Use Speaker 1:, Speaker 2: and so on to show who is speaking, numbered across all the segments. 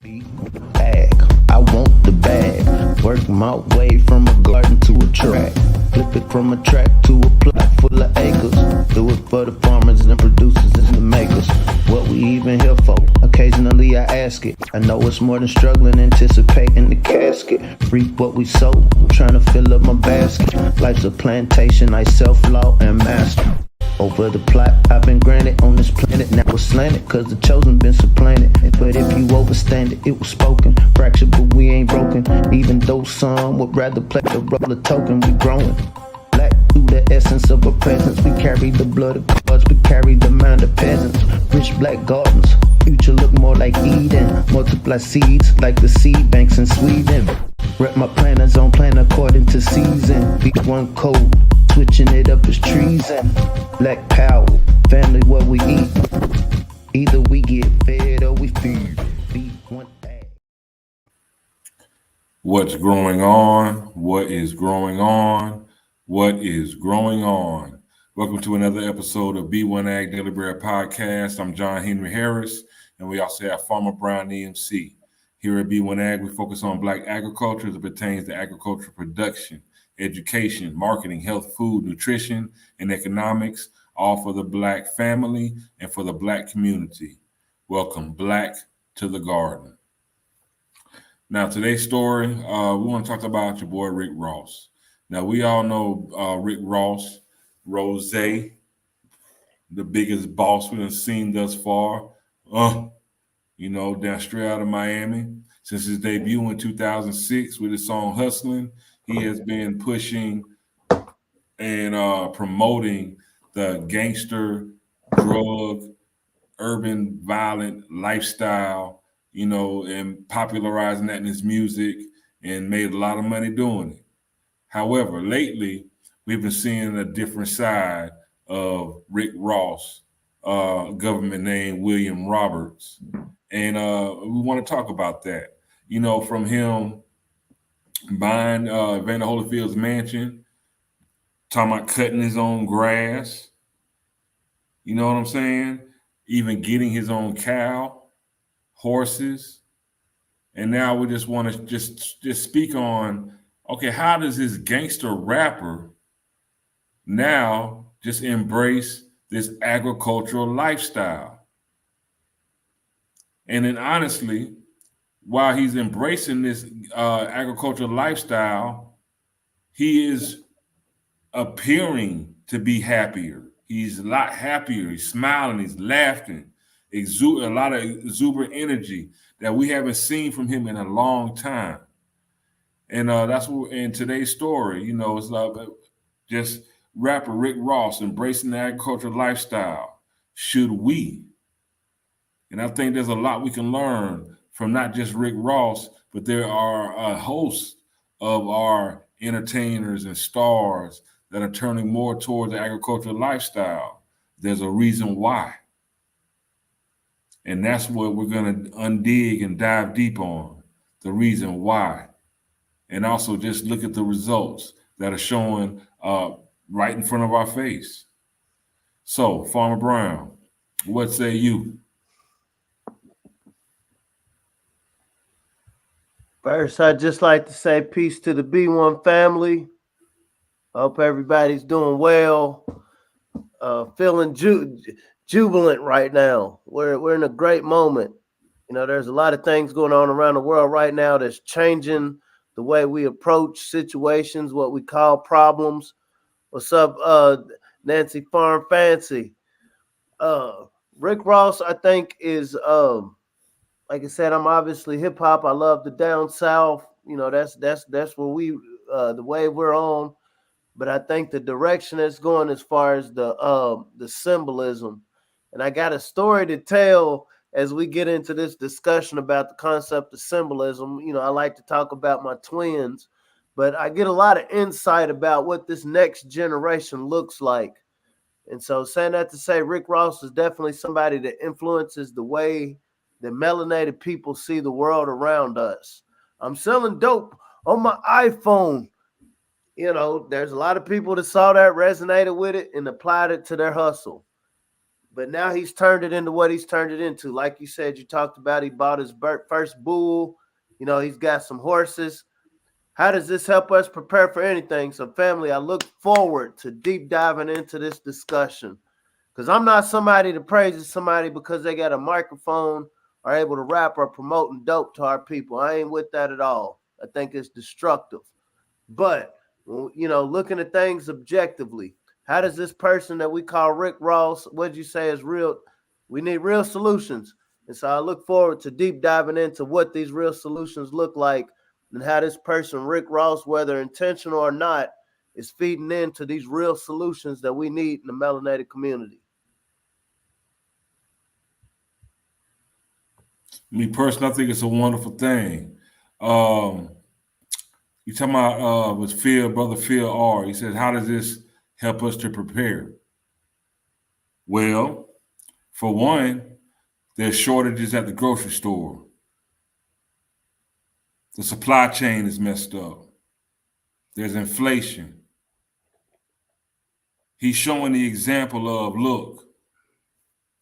Speaker 1: Bag, I want the bag. Work my way from a garden to a track. Flip it from a track to a plot full of acres. Do it for the farmers and producers and the makers. What we even here for? Occasionally I ask it. I know it's more than struggling, anticipating the casket. Reap what we sow, I'm trying to fill up my basket. Life's a plantation, I self-law and master. Over the plot I've been granted on this planet. Now it's slanted, cause the chosen been supplanted. But if you overstand it, it was spoken. Fractured, but we ain't broken. Even though some would rather play the role of token, we growing. Black through the essence of our presence. We carry the blood of gods, we carry the mind of peasants. Rich black gardens, future look more like Eden. Multiply seeds like the seed banks in Sweden. Rep my planners on plan according to season. B1 code, switching it up is treason. Black power, family what we eat. Either we get fed or we feed. B1AG.
Speaker 2: What's growing on? What is growing on? What is growing on? Welcome to another episode of B1AG Daily Bread Podcast. I'm John Henry Harris, and we also have Farmer Brown EMC. Here at B1AG, we focus on Black agriculture as it pertains to agricultural production, education, marketing, health, food, nutrition, and economics, all for the Black family and for the Black community. Welcome, Black to the Garden. Now, today's story, we want to talk about your boy, Rick Ross. Now, we all know Rick Ross, Rose, the biggest boss we've seen thus far, down straight out of Miami. Since his debut in 2006 with his song Hustling, he has been pushing and promoting the gangster, drug, urban, violent lifestyle, and popularizing that in his music and made a lot of money doing it. However, lately, we've been seeing a different side of Rick Ross, government name William Roberts. And we want to talk about that. From him buying Evander Holyfield's mansion, talking about cutting his own grass, you know what I'm saying? Even getting his own cow, horses. And now we just want to just speak on, okay, how does this gangster rapper now just embrace this agricultural lifestyle? And then honestly, while he's embracing this agricultural lifestyle, he is appearing to be happier. He's a lot happier. He's smiling. He's laughing. A lot of exuberant energy that we haven't seen from him in a long time. And that's what in today's story, it's like just rapper Rick Ross embracing the agricultural lifestyle. Should we? And I think there's a lot we can learn from not just Rick Ross, but there are a host of our entertainers and stars that are turning more towards the agricultural lifestyle. There's a reason why. And that's what we're going to undig and dive deep on, the reason why. And also just look at the results that are showing right in front of our face. So, Farmer Brown, what say you?
Speaker 3: First, I'd just like to say peace to the B1 family. I hope everybody's doing well. Feeling jubilant right now. We're in a great moment. There's a lot of things going on around the world right now that's changing the way we approach situations, what we call problems. What's up, Nancy Farm Fancy? Rick Ross, I think, is like I said, I'm obviously hip hop. I love the down south. That's where we the way we're on. But I think the direction it's going as far as the symbolism, and I got a story to tell as we get into this discussion about the concept of symbolism. I like to talk about my twins, but I get a lot of insight about what this next generation looks like. And so saying that to say, Rick Ross is definitely somebody that influences the way that melanated people see the world around us. I'm selling dope on my iPhone. There's a lot of people that saw that, resonated with it, and applied it to their hustle. But now he's turned it into what he's turned it into. Like you said, you talked about he bought his first bull. He's got some horses. How does this help us prepare for anything? So, family, I look forward to deep diving into this discussion because I'm not somebody that praises somebody because they got a microphone or able to rap or promoting dope to our people. I ain't with that at all. I think it's destructive. But, looking at things objectively, how does this person that we call Rick Ross, what'd you say is real? We need real solutions. And so I look forward to deep diving into what these real solutions look like and how this person, Rick Ross, whether intentional or not, is feeding into these real solutions that we need in the melanated community.
Speaker 2: Me personally, I think it's a wonderful thing. You talking about with Brother Phil R. He says, how does this help us to prepare? Well, for one, there's shortages at the grocery store. The supply chain is messed up. There's inflation. He's showing the example of, look,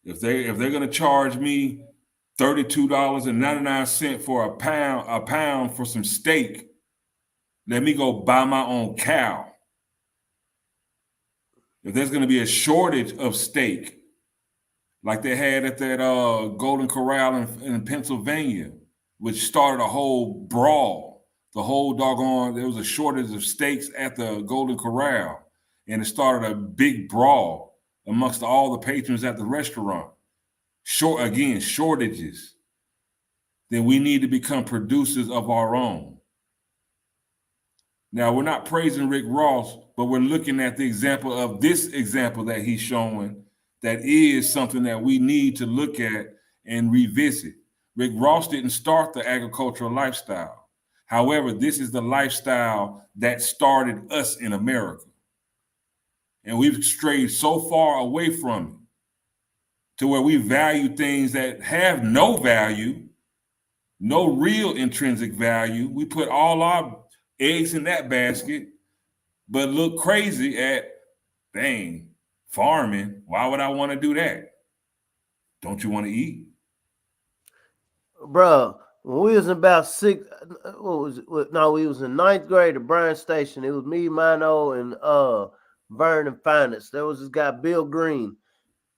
Speaker 2: if they're gonna charge me $32.99 for a pound for some steak, let me go buy my own cow. If there's gonna be a shortage of steak, like they had at that Golden Corral in Pennsylvania, which started a whole brawl. The whole there was a shortage of steaks at the Golden Corral, and it started a big brawl amongst all the patrons at the restaurant. Shortages. Then we need to become producers of our own. Now, we're not praising Rick Ross, but we're looking at the example of this example that he's showing that is something that we need to look at and revisit. Rick Ross didn't start the agricultural lifestyle. However, this is the lifestyle that started us in America. And we've strayed so far away from it to where we value things that have no value, no real intrinsic value. We put all our eggs in that basket, but look crazy at, dang, farming. Why would I want to do that? Don't you want to eat?
Speaker 3: Bro, when we was in about we was in ninth grade at Bryan Station. It was me, Mino, and Vern and Finest. There was this guy, Bill Green.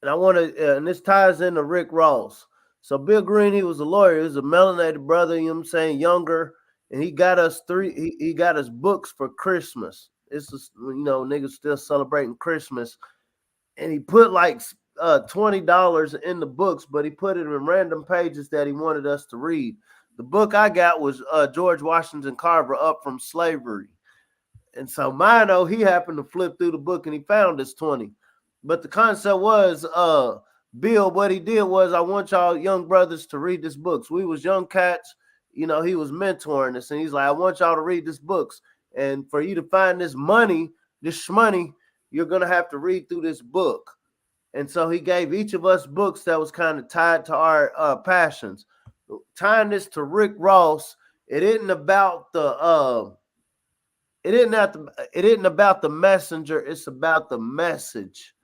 Speaker 3: And I want to, and this ties into Rick Ross. So Bill Green, he was a lawyer. He was a melanated brother, you know what I'm saying, younger. And he got us he got us books for Christmas. It's just, niggas still celebrating Christmas. And he put like $20 in the books, but he put it in random pages that he wanted us to read. The book I got was George Washington Carver, Up from Slavery. And so Mino, he happened to flip through the book and he found this 20. But the concept was, Bill, what he did was, I want y'all young brothers to read this books. We was young cats, he was mentoring us, and he's like, I want y'all to read this books. And for you to find this money, you're going to have to read through this book. And so he gave each of us books that was kind of tied to our passions. Tying this to Rick Ross, it isn't about the messenger, it's about the message.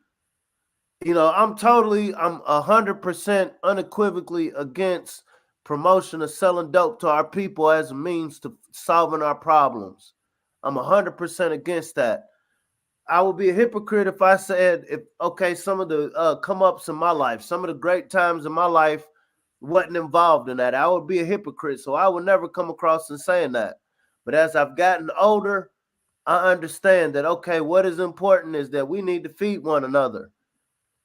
Speaker 3: I'm 100% unequivocally against promotion of selling dope to our people as a means to solving our problems. I'm 100% against that. I would be a hypocrite if I said, some of the come-ups in my life, some of the great times in my life wasn't involved in that. I would be a hypocrite, so I would never come across and saying that. But as I've gotten older, I understand that, what is important is that we need to feed one another.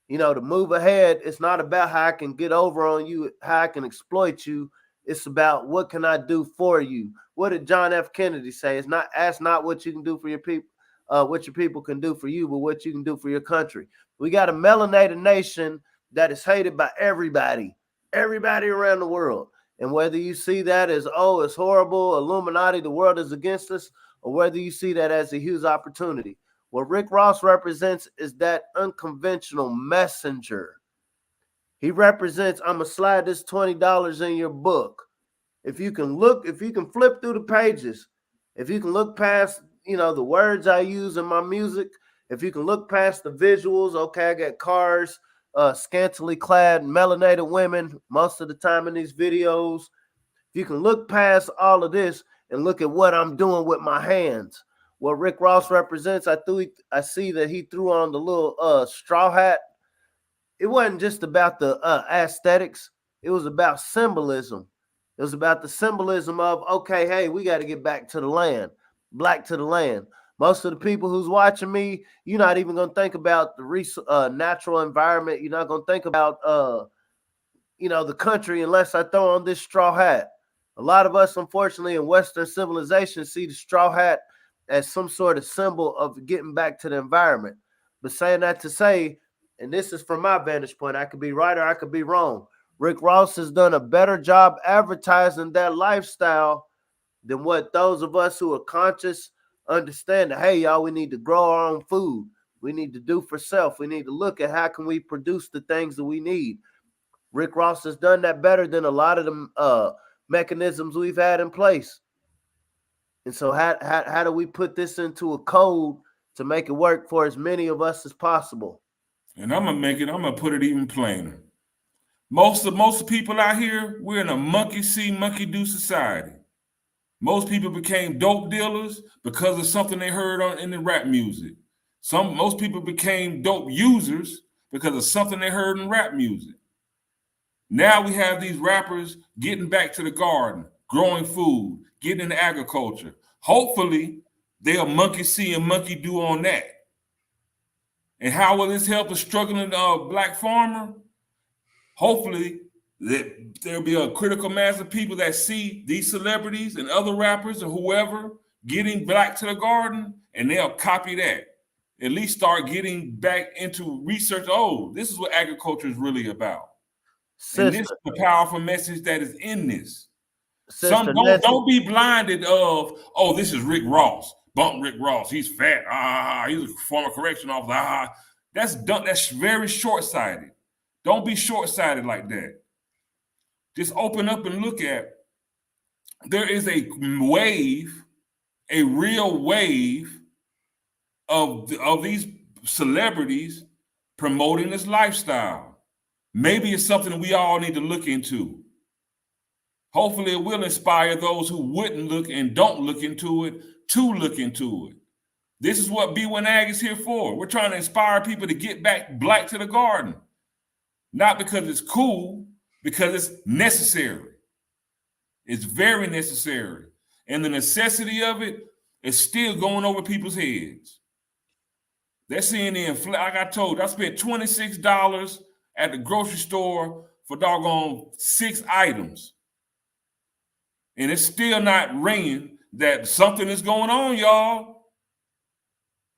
Speaker 3: To move ahead, it's not about how I can get over on you, how I can exploit you. It's about what can I do for you. What did John F. Kennedy say? Ask not what you can do for your people, what your people can do for you, but what you can do for your country. We got a melanated nation that is hated by everybody around the world. And whether you see that as, it's horrible, Illuminati, the world is against us, or whether you see that as a huge opportunity. What Rick Ross represents is that unconventional messenger. He represents, I'm going to slide this $20 in your book. If you can flip through the pages, if you can look past, the words I use in my music, if you can look past the visuals, I got cars scantily clad, melanated women most of the time in these videos. If you can look past all of this and look at what I'm doing with my hands, what Rick Ross represents, I see that he threw on the little straw hat. It wasn't just about the aesthetics. It was about symbolism. It was about the symbolism of, okay, hey, we got to get back to the land, black to the land. Most of the people who's watching me, you're not even going to think about the natural environment. You're not going to think about, the country unless I throw on this straw hat. A lot of us, unfortunately, in Western civilization see the straw hat as some sort of symbol of getting back to the environment. But saying that to say, and this is from my vantage point, I could be right or I could be wrong. Rick Ross has done a better job advertising that lifestyle than what those of us who are conscious understand that, hey, y'all, we need to grow our own food. We need to do for self. We need to look at how can we produce the things that we need. Rick Ross has done that better than a lot of the mechanisms we've had in place. And so how do we put this into a code to make it work for as many of us as possible?
Speaker 2: And I'm gonna put it even plainer. Most of the people out here, we're in a monkey see, monkey do society. Most people became dope dealers because of something they heard in the rap music. Most people became dope users because of something they heard in rap music. Now we have these rappers getting back to the garden, growing food, getting into agriculture. Hopefully, they'll monkey see and monkey do on that. And how will this help a struggling black farmer? Hopefully, there'll be a critical mass of people that see these celebrities and other rappers or whoever getting back to the garden, and they'll copy that. At least start getting back into research. Oh, this is what agriculture is really about. Sister. And this is the powerful message that is in this. Sister, don't be blinded of, oh, this is Rick Ross. Bump Rick Ross. He's fat. He's a former correction officer. That's done. That's very short-sighted. Don't be short-sighted like that. Just open up and look at. There is a wave, a real wave of these celebrities promoting this lifestyle. Maybe it's something that we all need to look into. Hopefully it will inspire those who wouldn't look and don't look into it to look into it. This is what B1AG is here for. We're trying to inspire people to get back black to the garden. Not because it's cool, because it's necessary. It's very necessary. And the necessity of it is still going over people's heads. They're seeing the inflation. Like I told you, I spent $26 at the grocery store for doggone 6 items. And it's still not ringing that something is going on, y'all.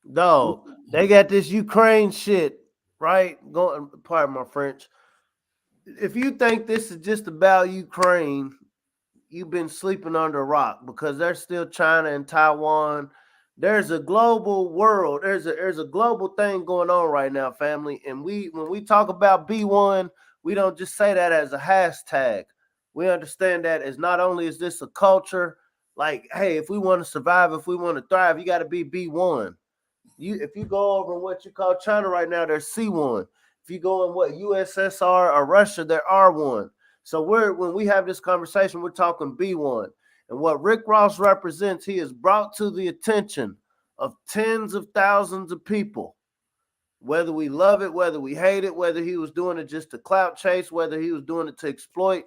Speaker 3: No, they got this Ukraine shit, right? Pardon my French. If you think this is just about Ukraine, you've been sleeping under a rock, because there's still China and Taiwan. There's a global world. There's a global thing going on right now, family. And when we talk about B1, we don't just say that as a hashtag. We understand that as not only is this a culture, like, hey, if we want to survive, if we want to thrive, you got to be B1. If you go over in what you call China right now, there's C1. If you go in what USSR or Russia, there R1. So when we have this conversation, we're talking B1. And what Rick Ross represents, he has brought to the attention of tens of thousands of people, whether we love it, whether we hate it, whether he was doing it just to clout chase, whether he was doing it to exploit.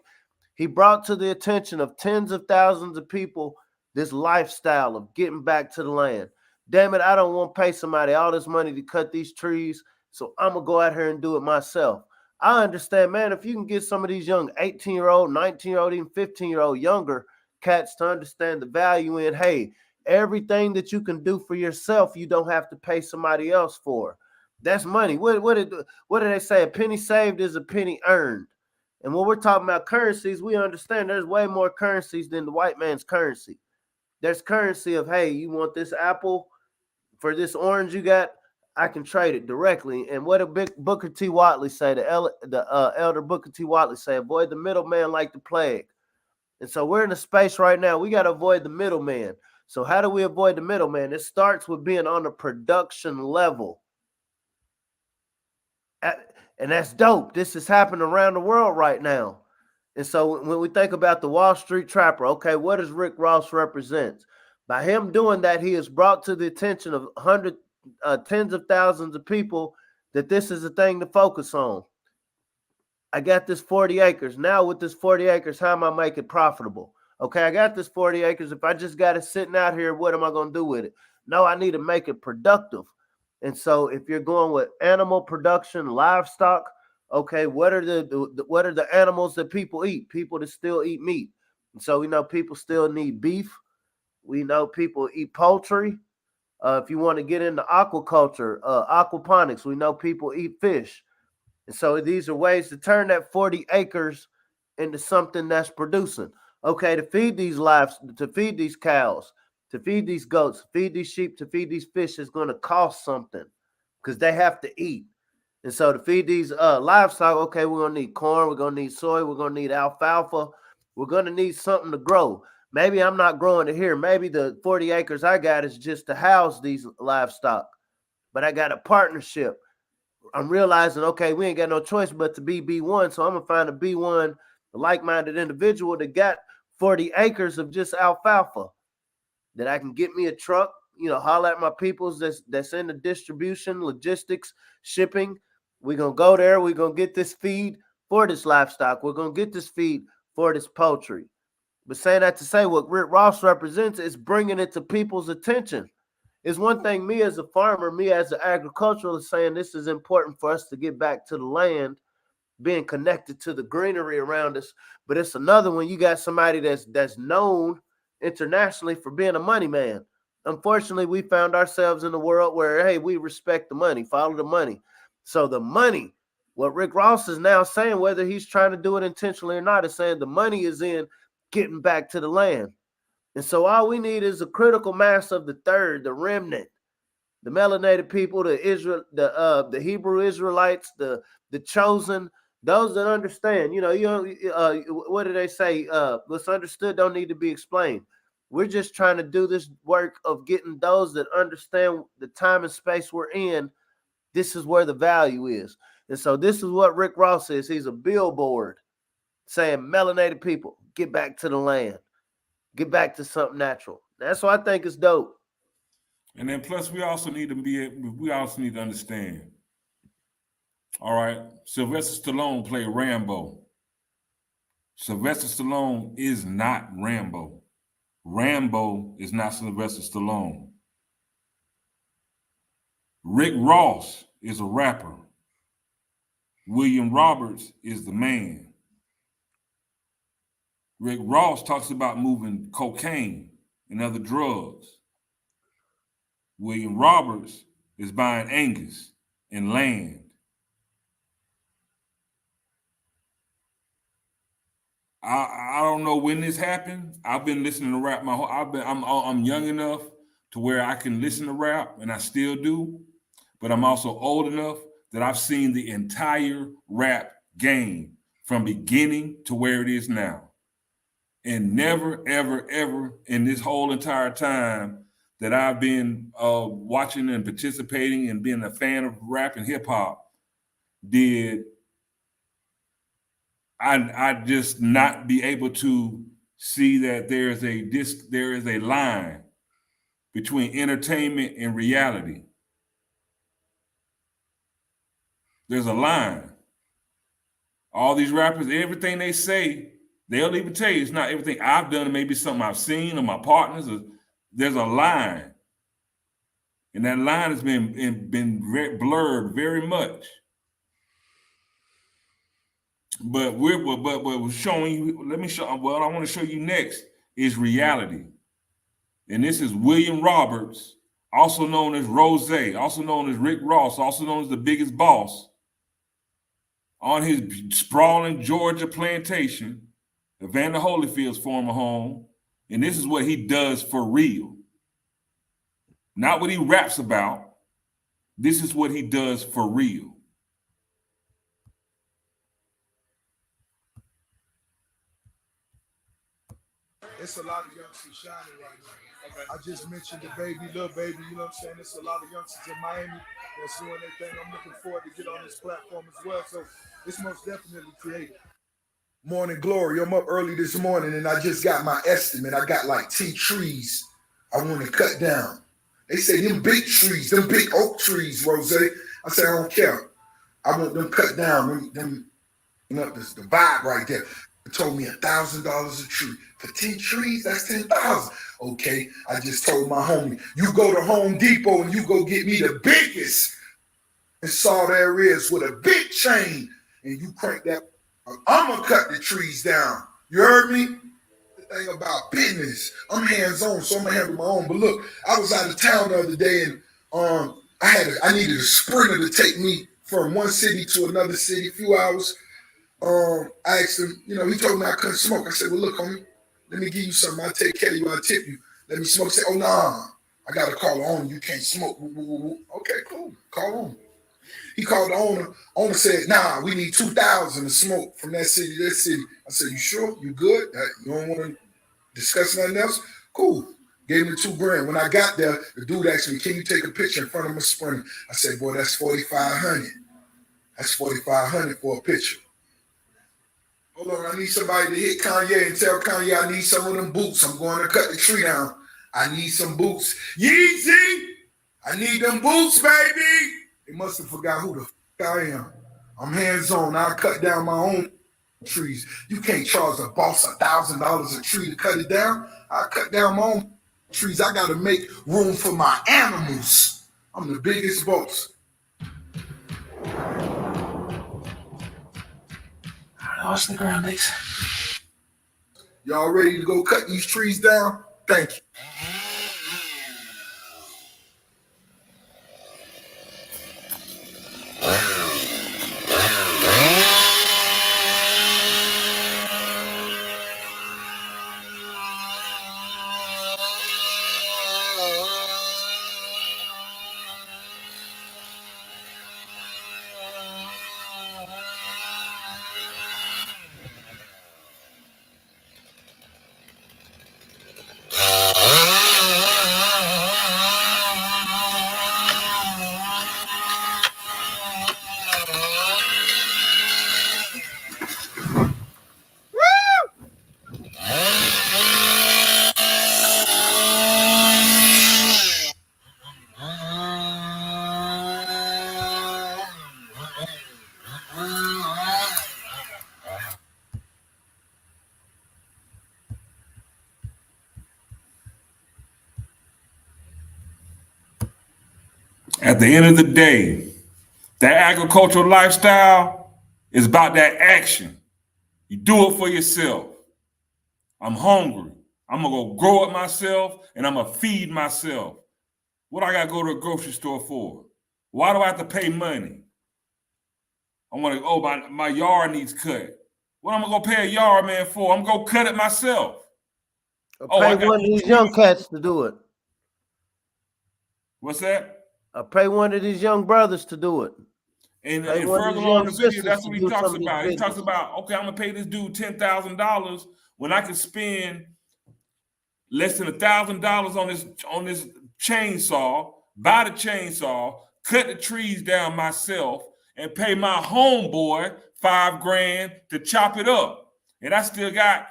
Speaker 3: He brought to the attention of tens of thousands of people this lifestyle of getting back to the land. Damn it, I don't want to pay somebody all this money to cut these trees, so I'm going to go out here and do it myself. I understand, man, if you can get some of these young 18-year-old, 19-year-old, even 15-year-old younger cats to understand the value in, hey, everything that you can do for yourself, you don't have to pay somebody else for. That's money. What do they say? A penny saved is a penny earned. And when we're talking about currencies, we understand there's way more currencies than the white man's currency. There's currency of, hey, you want this apple for this orange you got? I can trade it directly. And what did Booker T. Watley say? The elder Booker T. Watley say, avoid the middleman like the plague. And so we're in a space right now. We got to avoid the middleman. So how do we avoid the middleman? It starts with being on the production level. And that's dope. This is happening around the world right now. And so when we think about the Wall Street Trapper, okay, what does Rick Ross represent? By him doing that, he has brought to the attention of tens of thousands of people that this is a thing to focus on. I got this 40 acres. Now with this 40 acres, how am I make it profitable? Okay, I got this 40 acres. If I just got it sitting out here, what am I going to do with it? No, I need to make it productive. And so if you're going with animal production, livestock, okay, what are the animals that people eat? People that still eat meat. And so we know people still need beef. We know people eat poultry. If you want to get into aquaculture, aquaponics, we know people eat fish. And so these are ways to turn that 40 acres into something that's producing. Okay, to feed these lives, to feed these cows, to feed these goats, to feed these sheep, to feed these fish is going to cost something because they have to eat. And so to feed these livestock, okay, we're going to need corn, we're going to need soy, we're going to need alfalfa, we're going to need something to grow. Maybe I'm not growing it here. Maybe the 40 acres I got is just to house these livestock, but I got a partnership. I'm realizing, okay, we ain't got no choice but to be B1. So I'm going to find a B1, a like-minded individual that got 40 acres of just alfalfa that I can get me a truck, holler at my peoples that's in the distribution, logistics, shipping. We're going to go there. We're going to get this feed for this livestock. We're going to get this feed for this poultry. But saying that to say what Rick Ross represents is bringing it to people's attention. It's one thing, me as a farmer, me as an agriculturalist, saying this is important for us to get back to the land, being connected to the greenery around us. But it's another when you got somebody that's known internationally for being a money man. Unfortunately, we found ourselves in a world where, hey, we respect the money, follow the money. So the money, what Rick Ross is now saying, whether he's trying to do it intentionally or not, is saying the money is in getting back to the land. And so all we need is a critical mass of the third, the remnant, the melanated people, the Hebrew Israelites, the chosen, those that understand. What do they say? What's understood don't need to be explained. We're just trying to do this work of getting those that understand the time and space we're in. This is where the value is. And so this is what Rick Ross is. He's a billboard saying, melanated people, get back to the land. Get back to something natural. That's why I think it's dope.
Speaker 2: And then plus we also need to understand. All right, Sylvester Stallone played Rambo. Sylvester Stallone is not Rambo. Rambo is not Sylvester Stallone. Rick Ross is a rapper. William Roberts is the man. Rick Ross talks about moving cocaine and other drugs. William Roberts is buying Angus and land. I don't know when this happened. I've been listening to rap my whole. I'm young enough to where I can listen to rap, and I still do. But I'm also old enough that I've seen the entire rap game from beginning to where it is now. And never, ever, ever in this whole entire time that I've been watching and participating and being a fan of rap and hip hop, did I just not be able to see that there is a line between entertainment and reality. There's a line. All these rappers, everything they say, they'll even tell you it's not everything I've done, maybe something I've seen or my partners. There's a line. And that line has been blurred very much. But we're showing you, what I want to show you next is reality. And this is William Roberts, also known as Rose, also known as Rick Ross, also known as the biggest boss, on his sprawling Georgia plantation, Evander Holyfield's former home. And this is what he does for real. Not what he raps about. This is what he does for real.
Speaker 4: It's a lot of youngsters shining right now. Okay. I just mentioned the baby, little baby, you know what I'm saying? There's a lot of youngsters in Miami that's doing their thing. I'm looking forward to get on this platform as well. So it's most definitely creative. Morning glory. I'm up early this morning and I just got my estimate. I got like 10 trees I want to cut down. They say them big trees, them big oak trees, Rose. I said, I don't care. I want them cut down. Them you know, the vibe right there. It told me $1,000 a tree. For 10 trees, that's 10,000. Okay, I just told my homie, you go to Home Depot and you go get me the biggest saw there is with a big chain and you crank that. I'm going to cut the trees down. You heard me? The thing about business, I'm hands-on, so I'm going to handle my own. But look, I was out of town the other day and I needed a sprinter to take me from one city to another city, a few hours. I asked him, you know, he told me I couldn't smoke. I said, well, look, homie, let me give you something. I'll take care of you. I'll tip you. Let me smoke. Say, oh, nah, I got to call the owner. You can't smoke. Okay, cool. Call on. He called the owner. Owner said, nah, we need 2,000 to smoke from that city to that city. I said, you sure? You good? You don't want to discuss nothing else? Cool. Gave me $2,000. When I got there, the dude asked me, can you take a picture in front of my sprinter? I said, boy, that's $4,500. That's $4,500 for a picture. Hold on, I need somebody to hit Kanye and tell Kanye I need some of them boots. I'm going to cut the tree down. I need some boots. Yeezy! I need them boots, baby! They must have forgot who the f*** I am. I'm hands-on. I cut down my own trees. You can't charge a boss $1,000 a tree to cut it down. I cut down my own trees. I got to make room for my animals. I'm the biggest boss.
Speaker 5: Watch the ground, Nix.
Speaker 4: Y'all ready to go cut these trees down? Thank you.
Speaker 2: At the end of the day, that agricultural lifestyle is about that action. You do it for yourself. I'm hungry. I'm going to go grow it myself and I'm going to feed myself. What I got to go to a grocery store for? Why do I have to pay money? I want to, my yard needs cut. What am I going to pay a yard man for? I'm going to cut it myself.
Speaker 3: Pay one of these young cats to do it.
Speaker 2: What's that?
Speaker 3: I pay one of these young brothers to do it.
Speaker 2: And further on in the video, that's what he talks about. He talks about, okay, I'm going to pay this dude $10,000 when I can spend less than $1,000 on this chainsaw, buy the chainsaw, cut the trees down myself, and pay my homeboy $5,000 to chop it up. And I still got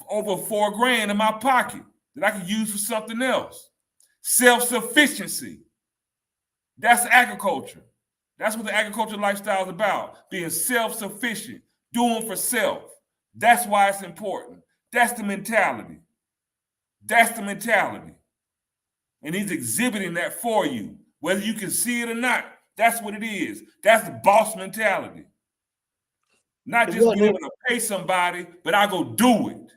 Speaker 2: over $4,000 in my pocket that I can use for something else. Self-sufficiency. That's agriculture. That's what the agricultural lifestyle is about, being self-sufficient, doing for self. That's why it's important. That's the mentality. That's the mentality. And he's exhibiting that for you. Whether you can see it or not, that's what it is. That's the boss mentality. Not just being able to pay somebody, but I go do it.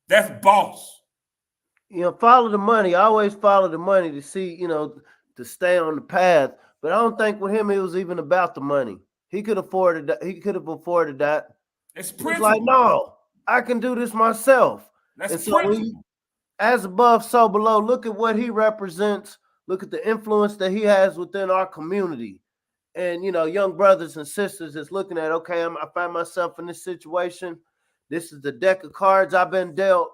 Speaker 2: That's boss.
Speaker 3: You know, follow the money. I always follow the money to see, you know, to stay on the path. But I don't think with him it was even about the money. He could have afforded that.
Speaker 2: It's
Speaker 3: principle. Like, no, I can do this myself.
Speaker 2: That's principle.
Speaker 3: As above, so below. Look at what he represents. Look at the influence that he has within our community. And, you know, young brothers and sisters is looking at, okay, I find myself in this situation. This is the deck of cards I've been dealt.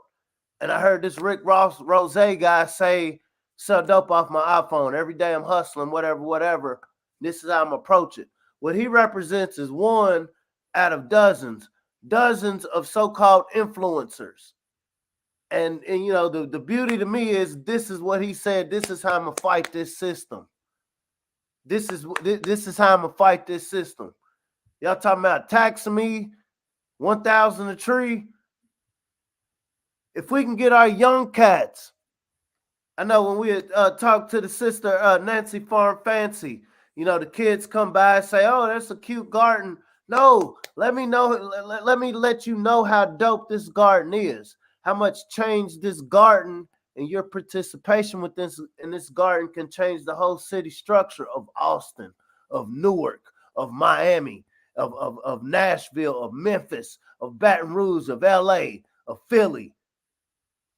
Speaker 3: And I heard this Rick Ross Rose guy say, sell dope off my iPhone. Every day I'm hustling, whatever. This is how I'm approach it. What he represents is one out of dozens of so-called influencers. And you know, the beauty to me is this is what he said. This is how I'm gonna fight this system. This is how I'm gonna fight this system. Y'all talking about taxing me 1,000 a tree? If we can get our young cats, I know when we talked to the sister Nancy Farm Fancy, you know, the kids come by and say, "Oh, that's a cute garden." No, let me know. Let me let you know how dope this garden is. How much change this garden and your participation with this in this garden can change the whole city structure of Austin, of Newark, of Miami, of Nashville, of Memphis, of Baton Rouge, of LA, of Philly.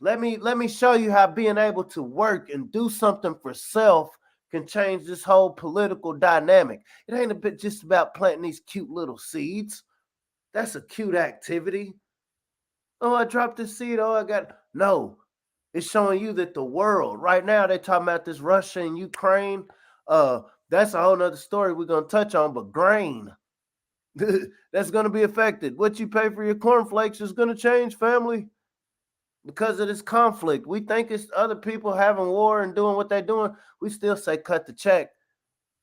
Speaker 3: Let me show you how being able to work and do something for self can change this whole political dynamic. It ain't a bit just about planting these cute little seeds. That's a cute activity. Oh, I dropped this seed. Oh, I got no. It's showing you that the world right now, they're talking about this Russia and Ukraine. That's a whole nother story we're gonna touch on, but grain. That's gonna be affected. What you pay for your cornflakes is gonna change, family. Because of this conflict. We think it's other people having war and doing what they're doing. We still say cut the check.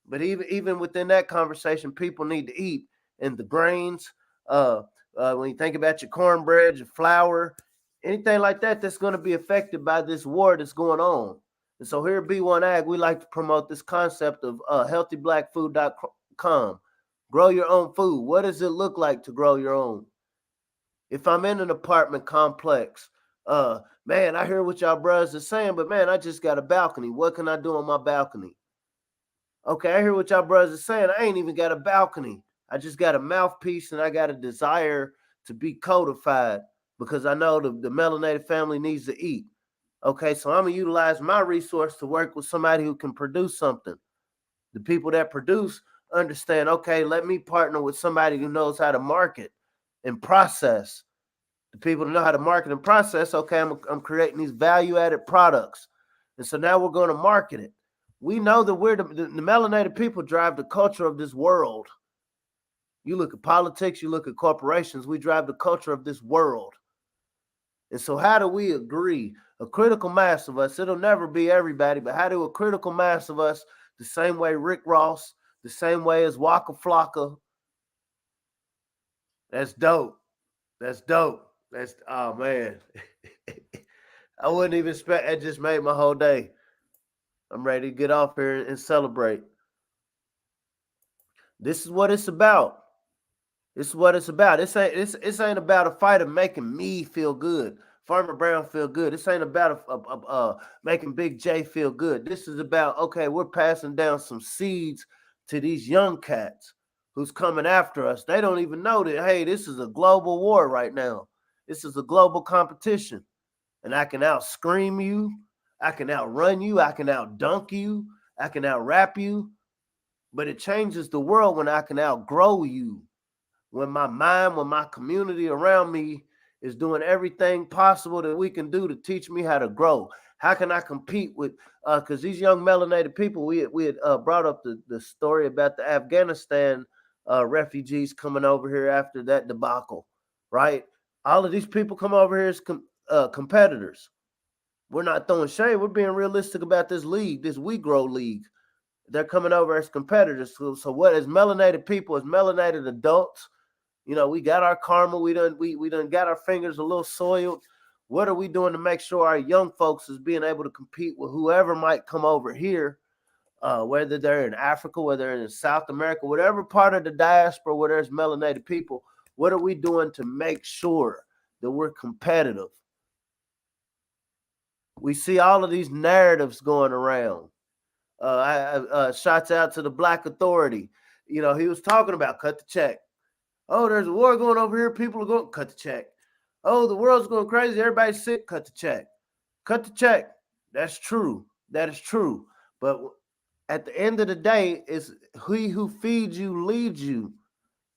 Speaker 3: But even within that conversation, people need to eat. And the grains, when you think about your cornbread, your flour, anything like that, that's going to be affected by this war that's going on. And so here at B1AG, we like to promote this concept of healthyblackfood.com. Grow your own food. What does it look like to grow your own? If I'm in an apartment complex, man, I hear what y'all brothers are saying, but man, I just got a balcony. What can I do on my balcony? Okay, I hear what y'all brothers are saying. I ain't even got a balcony. I just got a mouthpiece and I got a desire to be codified because I know the melanated family needs to eat. Okay, so I'm going to utilize my resource to work with somebody who can produce something. The people that produce understand, okay, let me partner with somebody who knows how to market and process. The people that know how to market and process, okay, I'm creating these value-added products. And so now we're going to market it. We know that we're the melanated people drive the culture of this world. You look at politics, you look at corporations, we drive the culture of this world. And so how do we agree? A critical mass of us, it'll never be everybody, but how do a critical mass of us, the same way Rick Ross, the same way as Waka Flocka? That's dope. That's dope. That's, oh man. I wouldn't even expect, it just made my whole day. I'm ready to get off here and celebrate. This is what it's about. This is what it's about. This ain't about a fight of making me feel good. Farmer Brown feel good. This ain't about making Big J feel good. This is about, okay, we're passing down some seeds to these young cats who's coming after us. They don't even know that, hey, this is a global war right now. This is a global competition. And I can out-scream you. I can outrun you. I can out-dunk you. I can out-rap you. But it changes the world when I can outgrow you. When my mind, when my community around me is doing everything possible that we can do to teach me how to grow. How can I compete with, because these young melanated people, we had brought up the story about the Afghanistan refugees coming over here after that debacle, right? All of these people come over here as competitors. We're not throwing shade. We're being realistic about this league, this We Grow League. They're coming over as competitors. So what, as melanated people, as melanated adults, you know, we got our karma. We done got our fingers a little soiled. What are we doing to make sure our young folks is being able to compete with whoever might come over here, whether they're in Africa, whether they're in South America, whatever part of the diaspora where there's melanated people, what are we doing to make sure that we're competitive? We see all of these narratives going around. Shouts out to the Black Authority. You know, he was talking about cut the check. Oh, there's a war going over here. People are going, cut the check. Oh, the world's going crazy. Everybody's sick. Cut the check. Cut the check. That's true. That is true. But at the end of the day, it's he who feeds you leads you.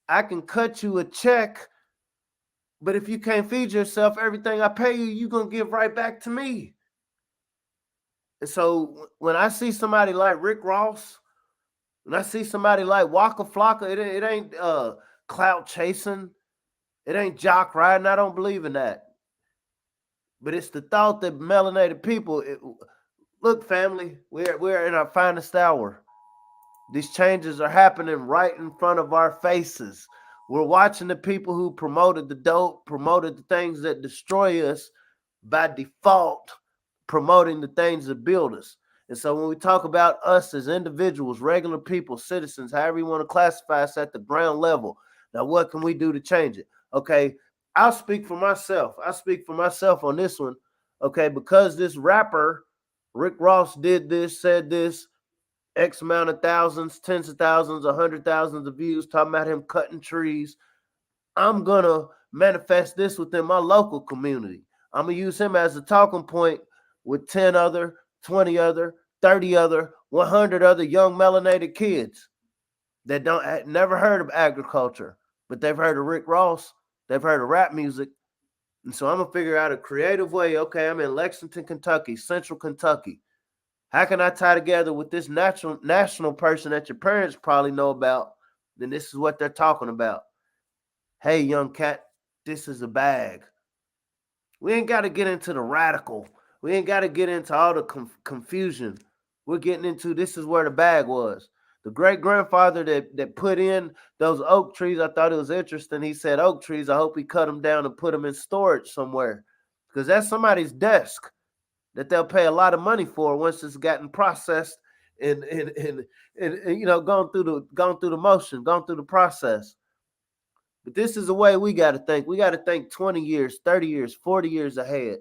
Speaker 3: I can cut you a check, but if you can't feed yourself, everything I pay you, you're going to give right back to me. And so when I see somebody like Rick Ross, When I see somebody like Waka Flocka, it ain't clout chasing. It ain't jock riding. I don't believe in that. But it's the thought that melanated people, look, family, we're in our finest hour. These changes are happening right in front of our faces. We're watching the people who promoted the dope, promoted the things that destroy us by default, promoting the things that build us. And so when we talk about us as individuals, regular people, citizens, however you want to classify us at the ground level, now what can we do to change it? Okay, I'll speak for myself. I speak for myself on this one. Okay, because this rapper, Rick Ross, did this, said this, X amount of thousands, tens of thousands, 100,000s of views, talking about him cutting trees. I'm going to manifest this within my local community. I'm going to use him as a talking point with 10 other, 20 other, 30 other, 100 other young melanated kids that never heard of agriculture, but they've heard of Rick Ross. They've heard of rap music. And so I'm going to figure out a creative way. Okay, I'm in Lexington, Kentucky, Central Kentucky. How can I tie together with this national person that your parents probably know about? Then this is what they're talking about. Hey, young cat, this is a bag. We ain't got to get into the radical. We ain't got to get into all the confusion. We're getting into this is where the bag was. The great-grandfather that put in those oak trees, I thought it was interesting. He said oak trees, I hope he cut them down and put them in storage somewhere. Because that's somebody's desk that they'll pay a lot of money for once it's gotten processed and you know gone through the motion, gone through the process. But this is the way we got to think. We got to think 20 years, 30 years, 40 years ahead.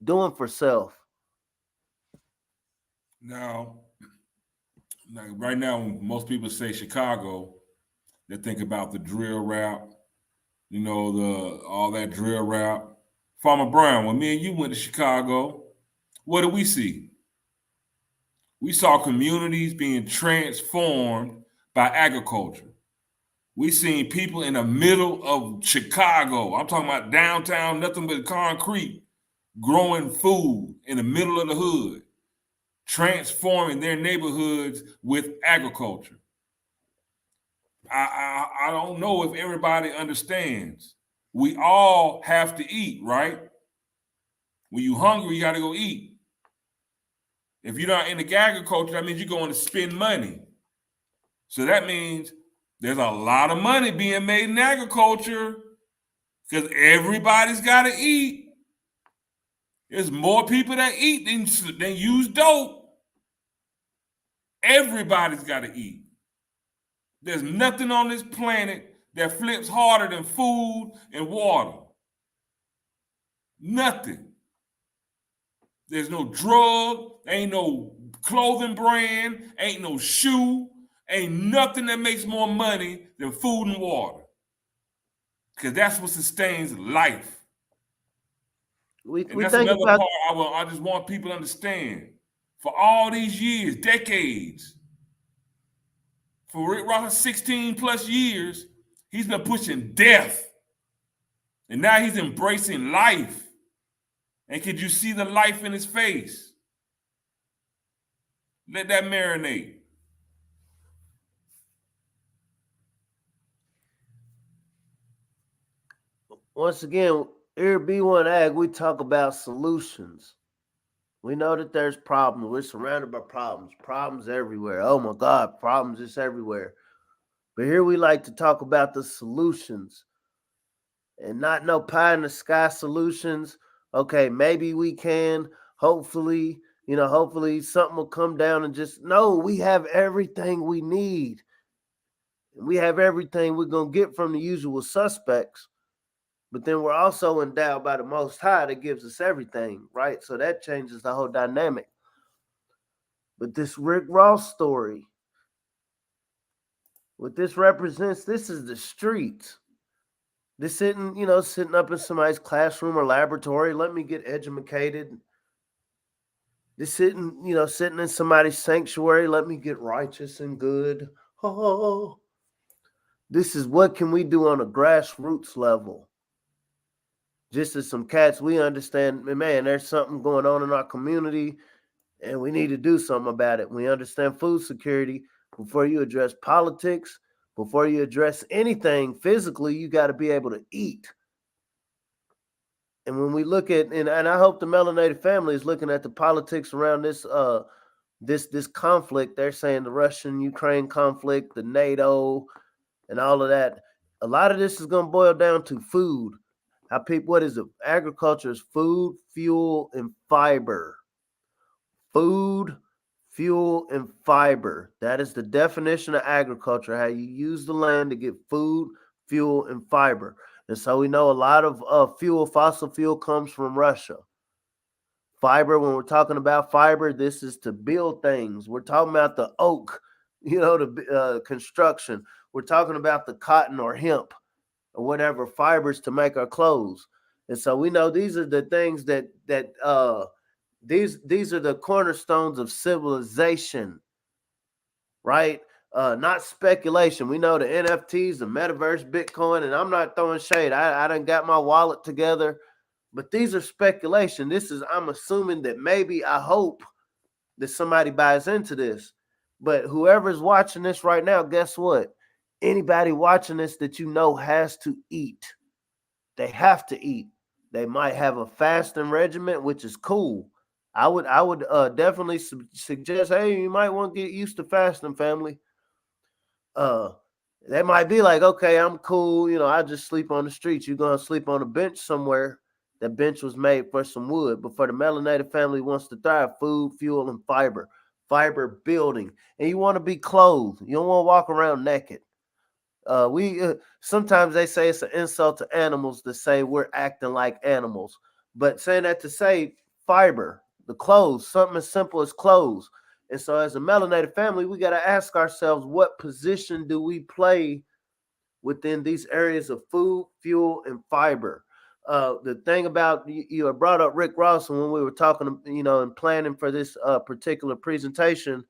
Speaker 3: Doing for self.
Speaker 2: Now, like right now, when most people say Chicago, they think about the drill rap, you know, all that drill rap. Farmer Brown, when me and you went to Chicago, what did we see? We saw communities being transformed by agriculture. We seen people in the middle of Chicago. I'm talking about downtown, nothing but concrete, growing food in the middle of the hood, transforming their neighborhoods with agriculture. I don't know if everybody understands. We all have to eat, right? When you're hungry, you got to go eat. If you're not in the agriculture, that means you're going to spend money. So that means there's a lot of money being made in agriculture because everybody's got to eat. There's more people that eat than use dope. Everybody's got to eat. There's nothing on this planet that flips harder than food and water. Nothing. There's no drug, ain't no clothing brand, ain't no shoe, ain't nothing that makes more money than food and water. Because that's what sustains life. And that's another part I just want people to understand. For all these years, decades, for Rick Ross, 16 plus years, he's been pushing death. And now he's embracing life. And could you see the life in his face? Let that marinate.
Speaker 3: Once again, here at B1AG, we talk about solutions. We know that there's problems. We're surrounded by problems. Problems everywhere. Oh my God, problems just everywhere. But here we like to talk about the solutions and not no pie in the sky solutions. Okay, maybe we can. Hopefully something will come down and just, no, we have everything we need. We have everything we're going to get from the usual suspects. But then we're also endowed by the Most High that gives us everything, right? So that changes the whole dynamic. But this Rick Ross story, what this represents, this is the streets. This sitting up in somebody's classroom or laboratory. Let me get educated. This sitting in somebody's sanctuary. Let me get righteous and good. Oh, this is what can we do on a grassroots level. Just as some cats, we understand, man, there's something going on in our community. and we need to do something about it. We understand food security. Before you address politics, before you address anything physically, you got to be able to eat. And when we look at, and I hope the melanated family is looking at the politics around this conflict. They're saying the Russian-Ukraine conflict, the NATO, and all of that. A lot of this is going to boil down to food. How people, what is it? Agriculture is food, fuel, and fiber. Food, fuel, and fiber. That is the definition of agriculture, how you use the land to get food, fuel, and fiber. And so we know a lot of fossil fuel comes from Russia. Fiber, when we're talking about fiber, this is to build things. We're talking about the oak, the construction. We're talking about the cotton or hemp or whatever fibers to make our clothes. And so we know these are the things these are the cornerstones of civilization, right? Not speculation. We know the NFTs, the metaverse, Bitcoin, and I'm not throwing shade. I done got my wallet together, but these are speculation. I'm assuming that maybe, I hope that somebody buys into this. But whoever's watching this right now, guess what? Anybody watching this that has to eat. They have to eat. They might have a fasting regimen, which is cool. I would definitely suggest, hey, you might want to get used to fasting, family. They might be like, okay, I'm cool. I just sleep on the streets. You're going to sleep on a bench somewhere. That bench was made for some wood. But for the melanated family wants to thrive, food, fuel, and fiber. Fiber building. And you want to be clothed. You don't want to walk around naked. Sometimes they say it's an insult to animals to say we're acting like animals. But saying that to say fiber, the clothes, something as simple as clothes. And so as a melanated family, we got to ask ourselves, what position do we play within these areas of food, fuel, and fiber? The thing about, you brought up Rick Ross, and when we were talking, and planning for this particular presentation,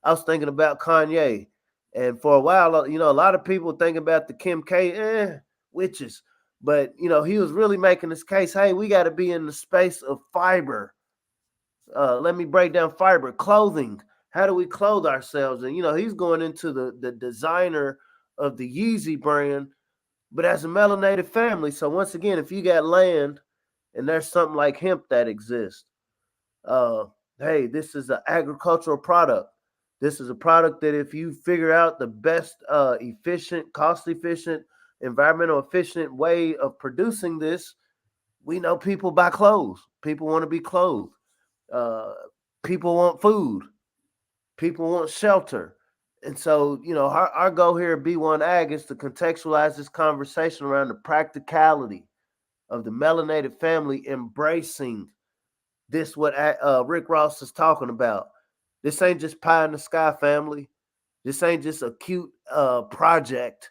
Speaker 3: I was thinking about Kanye. And for a while, a lot of people think about the Kim K, witches. But, he was really making this case, hey, we got to be in the space of fiber. Let me break down fiber. Clothing. How do we clothe ourselves? And, he's going into the designer of the Yeezy brand, but as a melanated family. So once again, if you got land and there's something like hemp that exists, hey, this is an agricultural product. This is a product that if you figure out the best efficient, cost-efficient, environmental efficient way of producing this, we know people buy clothes. People want to be clothed. People want food. People want shelter. And so, our goal here at B1AG is to contextualize this conversation around the practicality of the melanated family embracing this, what Rick Ross is talking about. This ain't just pie in the sky, family. This ain't just a cute project.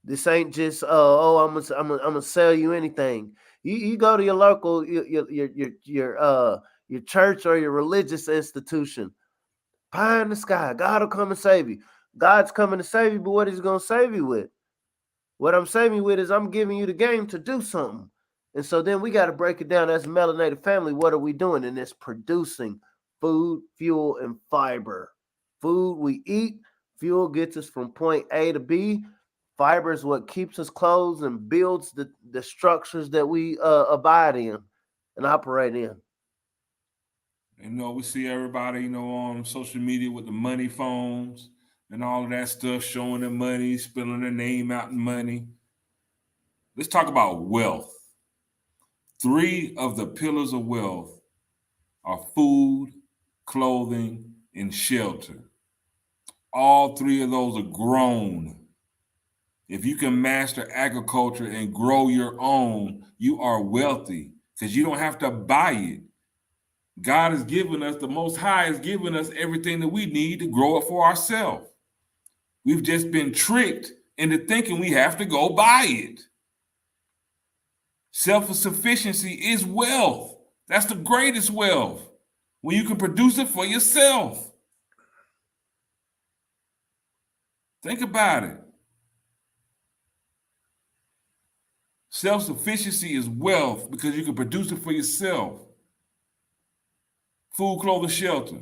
Speaker 3: This ain't just I'm gonna sell you anything. You go to your local your church or your religious institution. Pie in the sky. God will come and save you. God's coming to save you, but what is he going to save you with? What I'm saving you with is I'm giving you the game to do something. And so then we got to break it down as a melanated family. What are we doing? And it's producing food, fuel, and fiber. Food we eat. Fuel gets us from point A to B. Fiber is what keeps us clothed and builds the structures that we abide in and operate in.
Speaker 2: We see everybody, on social media with the money phones and all of that stuff, showing their money, spilling their name out in money. Let's talk about wealth. 3 of the pillars of wealth are food, clothing, and shelter. All 3 of those are grown. If you can master agriculture and grow your own, you are wealthy because you don't have to buy it. God has given us, the Most High has given us everything that we need to grow it for ourselves. We've just been tricked into thinking we have to go buy it. Self-sufficiency is wealth. That's the greatest wealth, when you can produce it for yourself. Think about it. Self-sufficiency is wealth because you can produce it for yourself. Food, clothing, shelter.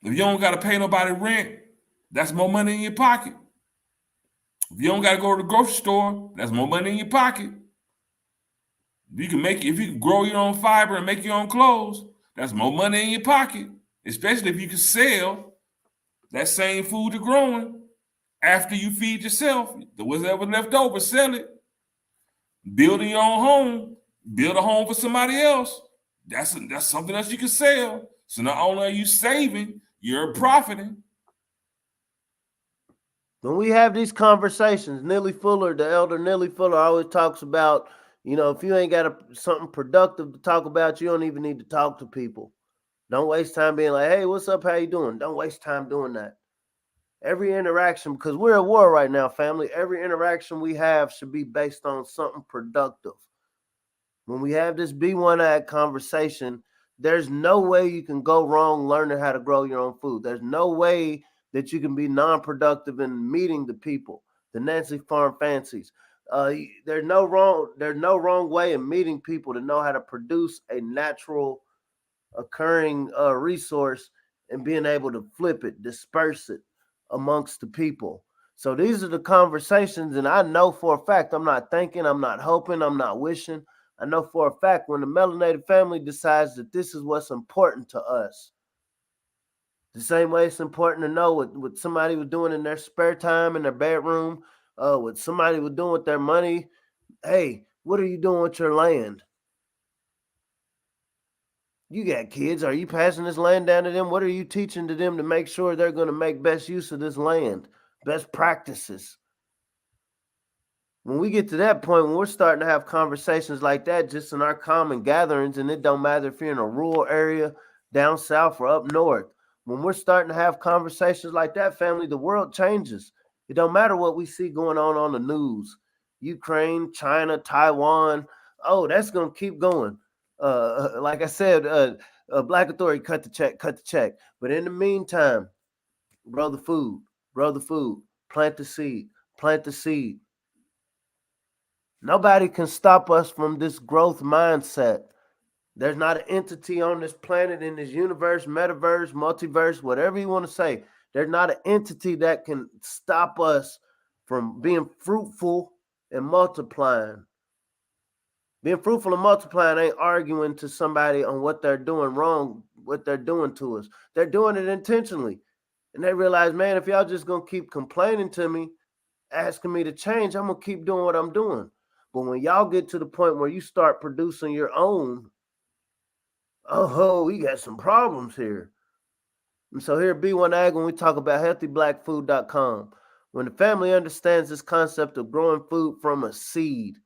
Speaker 2: If you don't got to pay nobody rent, that's more money in your pocket. If you don't got to go to the grocery store, that's more money in your pocket. If you can grow your own fiber and make your own clothes, that's more money in your pocket. Especially if you can sell that same food you're growing after you feed yourself. Whatever left over, sell it. Building your own home, build a home for somebody else. That's something else you can sell. So not only are you saving, you're profiting.
Speaker 3: When we have these conversations, Nilly Fuller, the elder Nilly Fuller, always talks about, if you ain't got something productive to talk about, you don't even need to talk to people. Don't waste time being like, hey, what's up? How you doing? Don't waste time doing that. Every interaction, because we're at war right now, family, every interaction we have should be based on something productive. When we have this B1AG conversation, there's no way you can go wrong learning how to grow your own food. There's no way that you can be non-productive in meeting the people, the Nancy Farm Fancies. There's no wrong way in meeting people to know how to produce a natural occurring resource and being able to flip it, disperse it amongst the people. So these are the conversations, and I know for a fact, I'm not thinking, I'm not hoping, I'm not wishing. I know for a fact when the melanated family decides that this is what's important to us, the same way it's important to know what somebody was doing in their spare time in their bedroom, what somebody was doing with their money. Hey, what are you doing with your land? You got kids. Are you passing this land down to them? What are you teaching to them to make sure they're going to make best use of this land? Best practices. When we get to that point, when we're starting to have conversations like that just in our common gatherings, and it don't matter if you're in a rural area, down south or up north, when we're starting to have conversations like that, family, the world changes. It don't matter what we see going on the news. Ukraine, China, Taiwan. Oh, that's going to keep going. Like I said, Black Authority, cut the check. But in the meantime, grow the food, plant the seed. Nobody can stop us from this growth mindset. There's not an entity on this planet, in this universe, metaverse, multiverse, whatever you want to say. There's not an entity that can stop us from being fruitful and multiplying. Being fruitful and multiplying ain't arguing to somebody on what they're doing wrong, what they're doing to us. They're doing it intentionally. And they realize, man, if y'all just going to keep complaining to me, asking me to change, I'm going to keep doing what I'm doing. But when y'all get to the point where you start producing your own, we got some problems here. And so here at B1AG, when we talk about healthyblackfood.com, when the family understands this concept of growing food from a seed,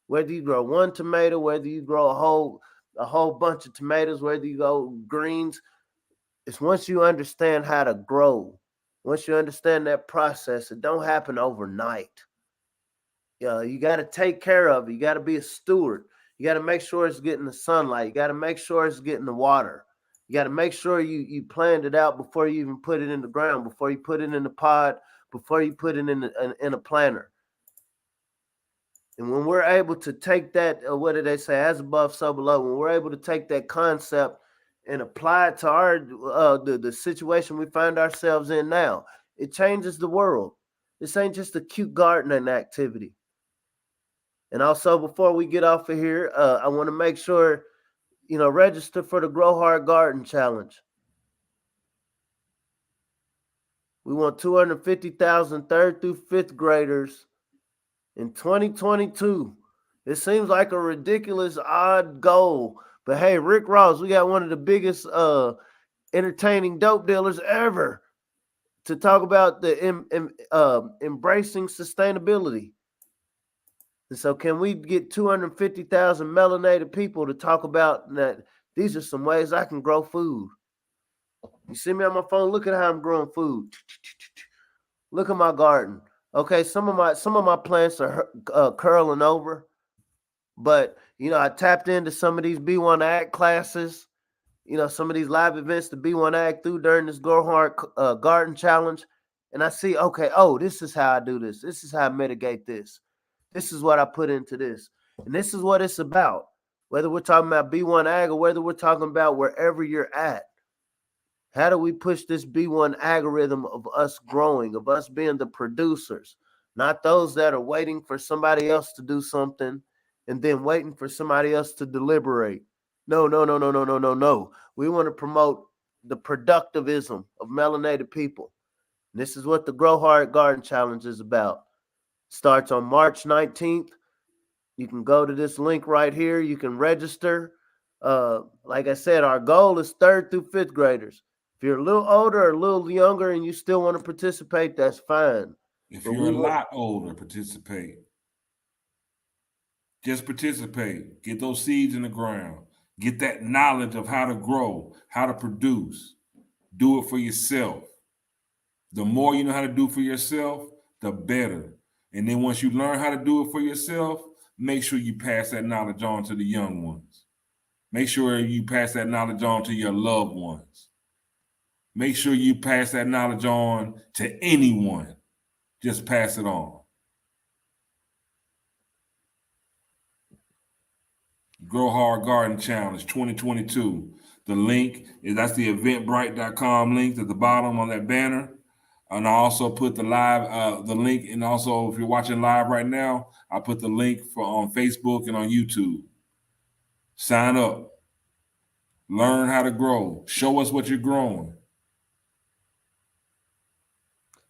Speaker 3: whether you grow one tomato, whether you grow a whole bunch of tomatoes, whether you go greens, it's once you understand how to grow, once you understand that process, it don't happen overnight. You got to take care of it. You got to be a steward. You got to make sure it's getting the sunlight. You got to make sure it's getting the water. You got to make sure you planned it out before you even put it in the ground, before you put it in the pod, before you put it in a planter. And when we're able to take that, what do they say, as above, so below, when we're able to take that concept and apply it to our the situation we find ourselves in now, it changes the world. This ain't just a cute gardening activity. And also, before we get off of here, I want to make sure, register for the Grow Hard Garden Challenge. We want 250,000 third through fifth graders in 2022. It seems like a ridiculous, odd goal. But hey, Rick Ross, we got one of the biggest entertaining dope dealers ever to talk about the embracing sustainability. And so can we get 250,000 melanated people to talk about that? These are some ways I can grow food. You see me on my phone? Look at how I'm growing food. Look at my garden. Okay, some of my plants are curling over, but I tapped into some of these B1AG classes. Some of these live events the B1AG through during this Grow Hard Garden Challenge, and I see, okay, this is how I do this. This is how I mitigate this. This is what I put into this. And this is what it's about. Whether we're talking about B1AG or whether we're talking about wherever you're at. How do we push this B1 algorithm of us growing, of us being the producers, not those that are waiting for somebody else to do something and then waiting for somebody else to deliberate? No, no, no, no, no, no, no, no. We want to promote the productivism of melanated people. And this is what the Grow Hard Garden Challenge is about. Starts on March 19th. You can go to this link right here. You can register. Like I said, our goal is 3rd through 5th graders. If you're a little older or a little younger and you still want to participate, that's fine.
Speaker 2: If
Speaker 3: But
Speaker 2: you're a lot older, participate. Just participate. Get those seeds in the ground. Get that knowledge of how to grow, how to produce. Do it for yourself. The more you know how to do for yourself, the better. And then once you learn how to do it for yourself, make sure you pass that knowledge on to the young ones. Make sure you pass that knowledge on to your loved ones. Make sure you pass that knowledge on to anyone. Just pass it on. Grow Hard Garden Challenge 2022. The link is that's the eventbrite.com link at the bottom on that banner. And I also put the link, and also if you're watching live right now, I put the link for on Facebook and on YouTube. Sign up. Learn how to grow. Show us what you're growing.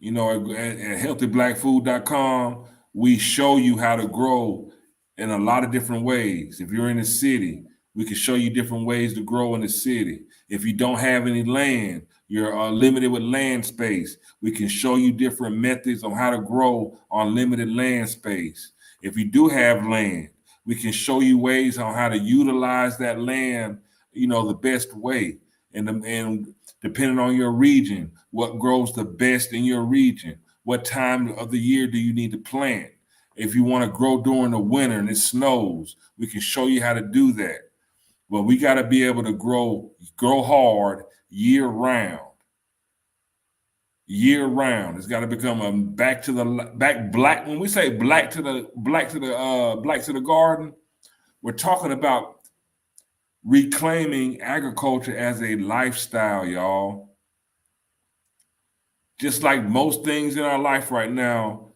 Speaker 2: You know, at healthyblackfood.com, we show you how to grow in a lot of different ways. If you're in the city, we can show you different ways to grow in the city. If you don't have any land, you're limited with land space, we can show you different methods on how to grow on limited land space. If you do have land, we can show you ways on how to utilize that land, you know, the best way. And depending on your region, what grows the best in your region, what time of the year do you need to plant? If you want to grow during the winter and it snows, we can show you how to do that. But we got to be able to grow hard year round. Year round. It's got to become a back black. When we say black to the garden, we're talking about reclaiming agriculture as a lifestyle, y'all. Just like most things in our life right now,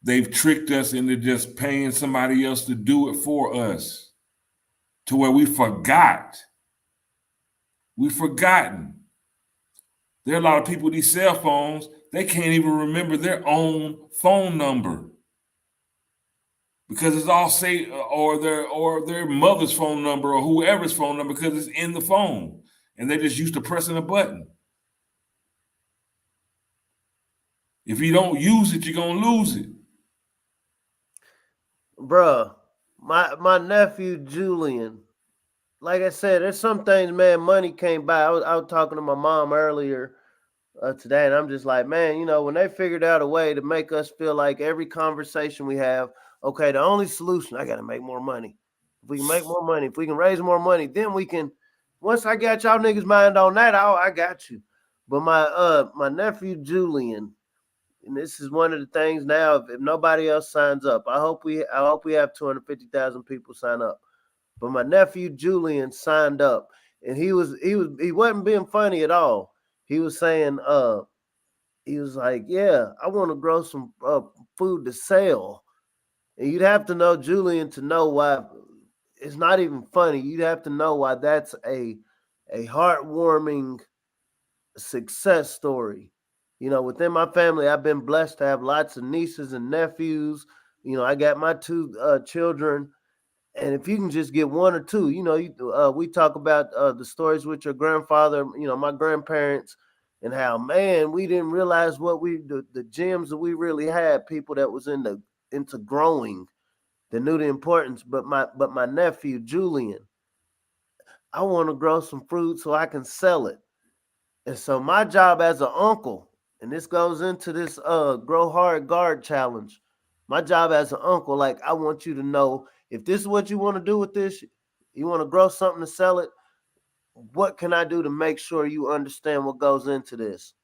Speaker 2: they've tricked us into just paying somebody else to do it for us, to where we forgot. We've forgotten. There are a lot of people with these cell phones, they can't even remember their own phone number because it's all saved, or their mother's phone number or whoever's phone number, because it's in the phone and they're just used to pressing a button. If you don't use it, you're gonna lose it.
Speaker 3: Bruh, my nephew Julian, like I said, there's some things, man, money can't buy. I was talking to my mom earlier today, and I'm just like, man, you know, when they figured out a way to make us feel like every conversation we have, okay, the only solution, I got to make more money. If we can make more money, if we can raise more money, then we can. Once I got y'all niggas mind on that, I got you. But my nephew Julian, and this is one of the things now. If nobody else signs up, I hope we have 250,000 people sign up. But my nephew Julian signed up, and he wasn't being funny at all. He was saying, he was like, yeah, I want to grow some food to sell. And you'd have to know Julian to know why it's not even funny. You'd have to know why that's a heartwarming success story. You know, within my family, I've been blessed to have lots of nieces and nephews. You know, I got my two children. And if you can just get one or two, you know, we talk about the stories with your grandfather, you know, my grandparents, and how, man, we didn't realize what the gems that we really had, people that was into growing, that knew the importance. But my nephew, Julian, I want to grow some fruit so I can sell it. And so my job as an uncle, and this goes into this Grow Hard Guard Challenge, my job as an uncle, like, I want you to know, if this is what you want to do with this, you want to grow something to sell it, what can I do to make sure you understand what goes into this?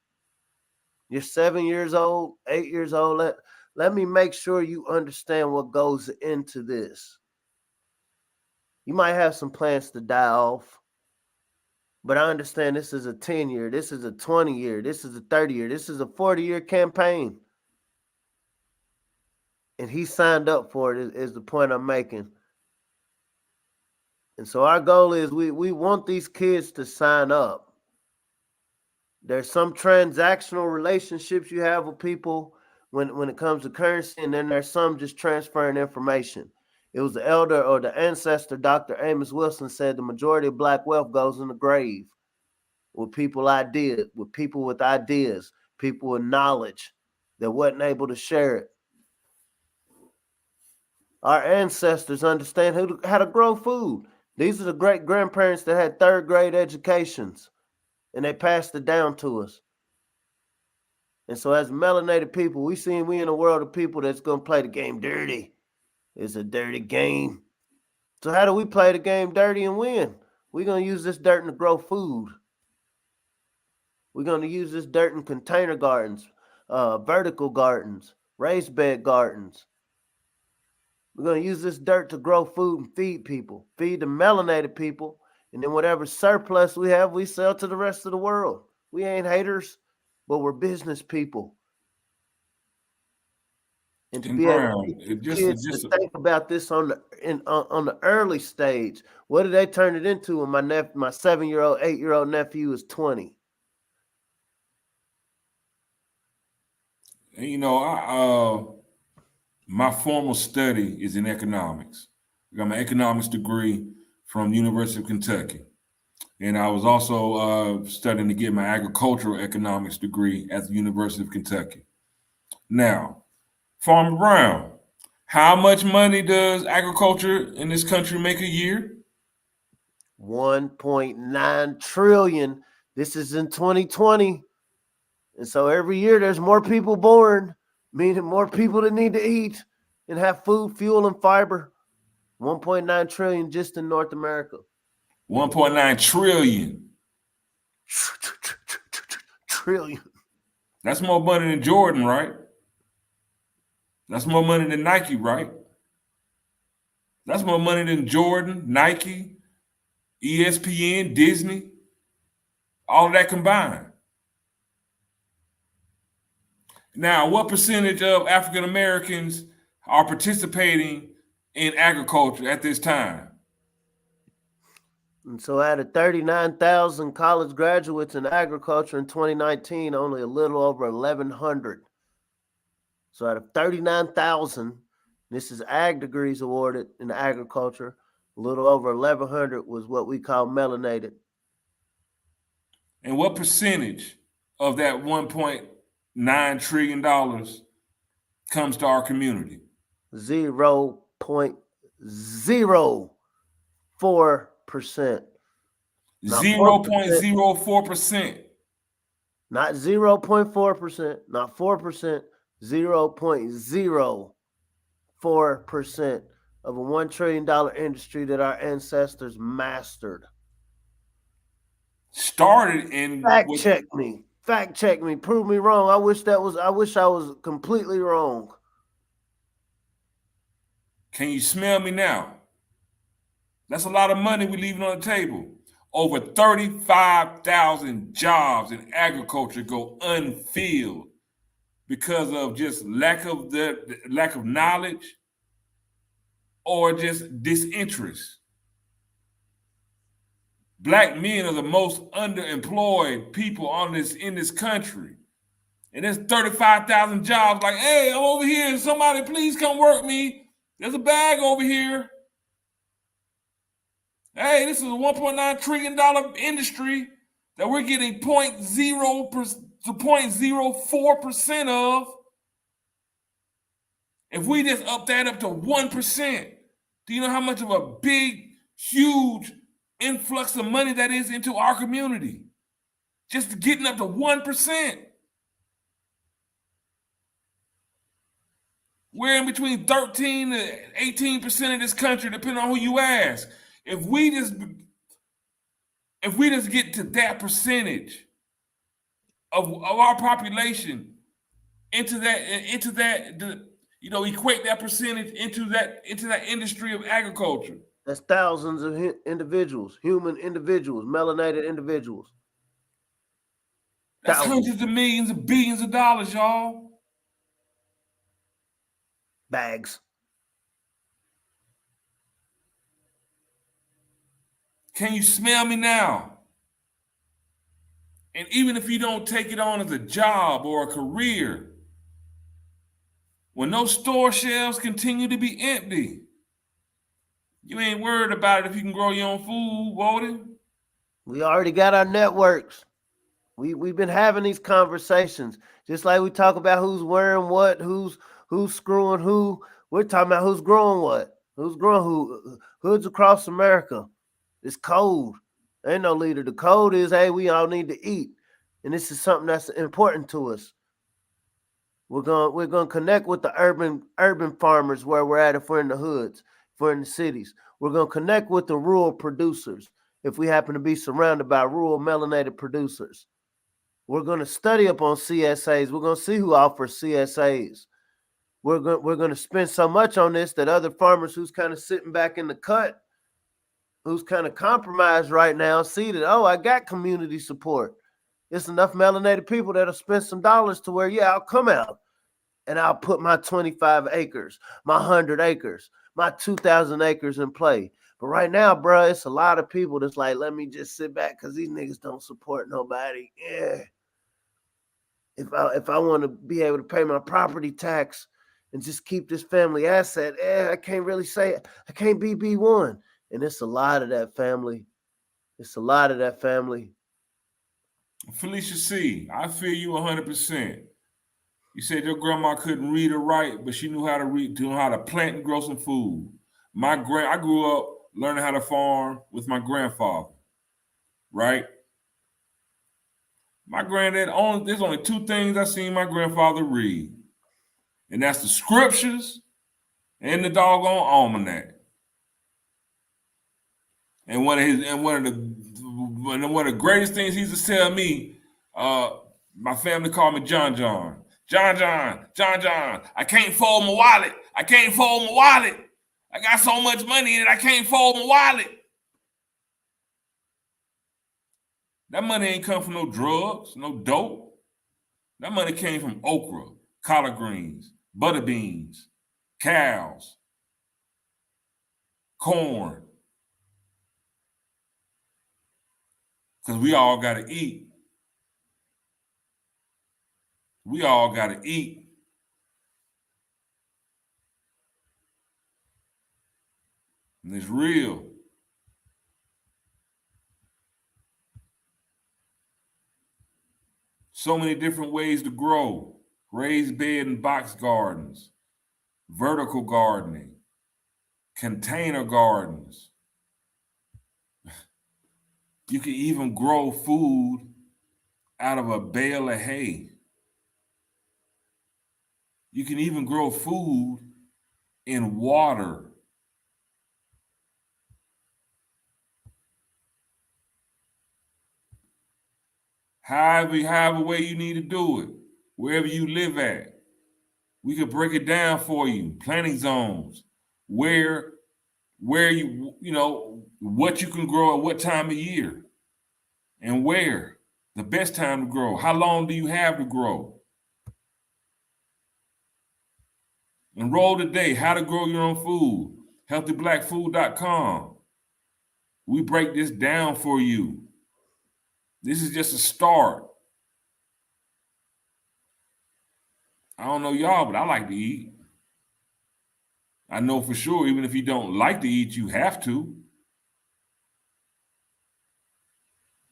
Speaker 3: You're 7 years old, 8 years old. Let me make sure you understand what goes into this. You might have some plants to die off, But I understand this is a 10-year, this is a 20-year, this is a 30-year, this is a 40-year campaign. And he signed up for it, is the point I'm making. And so our goal is we want these kids to sign up. There's some transactional relationships you have with people when it comes to currency, and then there's some just transferring information. It was the elder or the ancestor, Dr. Amos Wilson, said the majority of black wealth goes in the grave with people with people with ideas, people with knowledge that wasn't able to share it. Our ancestors understand how to grow food. These are the great grandparents that had third grade educations, and they passed it down to us. And so as melanated people, we in a world of people that's going to play the game dirty. It's a dirty game. So how do we play the game dirty and win? We're going to use this dirt to grow food. We're going to use this dirt in container gardens, vertical gardens, raised bed gardens. We're going to use this dirt to grow food and feed people, feed the melanated people. And then whatever surplus we have, we sell to the rest of the world. We ain't haters, but we're business people. And to be able to get kids to think about this on the early stage. What did they turn it into when my 7-year-old, 8-year-old nephew is 20?
Speaker 2: And, you know, my formal study is in economics. I got my economics degree from the University of Kentucky. And I was also studying to get my agricultural economics degree at the University of Kentucky. Now, Farmer Brown, how much money does agriculture in this country make a year?
Speaker 3: 1.9 trillion. This is in 2020. And so every year there's more people born, meaning more people that need to eat and have food, fuel, and fiber. 1.9 trillion just in North America.
Speaker 2: 1.9 trillion.
Speaker 3: Trillion.
Speaker 2: That's more money than Jordan, right? That's more money than Nike, right? That's more money than Jordan, Nike, ESPN, Disney, all of that combined. Now, what percentage of African Americans are participating in agriculture at this time?
Speaker 3: And so out of 39,000 college graduates in agriculture in 2019, only a little over 1,100. So out of 39,000, this is ag degrees awarded in agriculture, a little over 1,100 was what we call melanated.
Speaker 2: And what percentage of that $1.9 trillion comes to our community?
Speaker 3: 0.04%.
Speaker 2: 0.04%.
Speaker 3: Not 0.4%, not 4%, 0.04% of a $1 trillion industry that our ancestors mastered.
Speaker 2: Started in
Speaker 3: fact check me, prove me wrong. I wish I was completely wrong.
Speaker 2: Can you smell me now? That's a lot of money we're leaving on the table. Over 35,000 jobs in agriculture go unfilled because of just lack of knowledge or just disinterest. Black men are the most underemployed people in this country. And there's 35,000 jobs like, hey, I'm over here. Somebody please come work me. There's a bag over here. Hey, this is a $1.9 trillion industry that we're getting 0.04% of. If we just up that up to 1%, do you know how much of a big, huge influx of money that is into our community? Just getting up to 1%. We're in between 13 to 18% of this country, depending on who you ask. If we just get to that percentage of our population into that, equate that percentage into that industry of agriculture.
Speaker 3: That's thousands of individuals, human individuals, melanated individuals.
Speaker 2: That's
Speaker 3: Thousands.
Speaker 2: hundreds of millions of billions of dollars, y'all.
Speaker 3: Bags.
Speaker 2: Can you smell me now? And even if you don't take it on as a job or a career, when those store shelves continue to be empty, you ain't worried about it if you can grow your own food, Wody.
Speaker 3: We already got our networks. We've been having these conversations. Just like we talk about who's wearing what, who's screwing who. We're talking about who's growing what, who's growing who. Hoods across America. It's cold. Ain't no leader. The code is, hey, we all need to eat. And this is something that's important to us. We're gonna connect with the urban farmers where we're at if we're in the hoods, if we're in the cities. We're gonna connect with the rural producers if we happen to be surrounded by rural melanated producers. We're gonna study up on CSAs. We're gonna see who offers CSAs. We're gonna spend so much on this that other farmers who's kind of sitting back in the cut, who's kind of compromised right now, see that, oh, I got community support. It's enough melanated people that'll spend some dollars to where, yeah, I'll come out and I'll put my 25 acres, my 100 acres, my 2,000 acres in play. But right now, bro, it's a lot of people that's like, let me just sit back because these niggas don't support nobody. Yeah. If I want to be able to pay my property tax and just keep this family asset, I can't really say it. I can't be B1. And it's a lot of that family. It's a lot of that family.
Speaker 2: Felicia C., I feel you 100%. You said your grandma couldn't read or write, but she knew how to read, knew how to plant and grow some food. I grew up learning how to farm with my grandfather, right? My granddad, there's only two things I seen my grandfather read, and that's the scriptures and the doggone almanac. And one of the greatest things he used to tell me, my family called me John. John, I can't fold my wallet. I can't fold my wallet. I got so much money in it, I can't fold my wallet. That money ain't come from no drugs, no dope. That money came from okra, collard greens, butter beans, cows, corn. Because we all got to eat. We all got to eat. And it's real. So many different ways to grow. Raised bed and box gardens, vertical gardening, container gardens. You can even grow food out of a bale of hay. You can even grow food in water. However way you need to do it, wherever you live at. We could break it down for you. Planting zones, where you what you can grow at what time of year, and where the best time to grow. How long do you have to grow? Enroll today. How to grow your own food. HealthyBlackFood.com. We break this down for you. This is just a start. I don't know y'all, but I like to eat. I know for sure, even if you don't like to eat, you have to.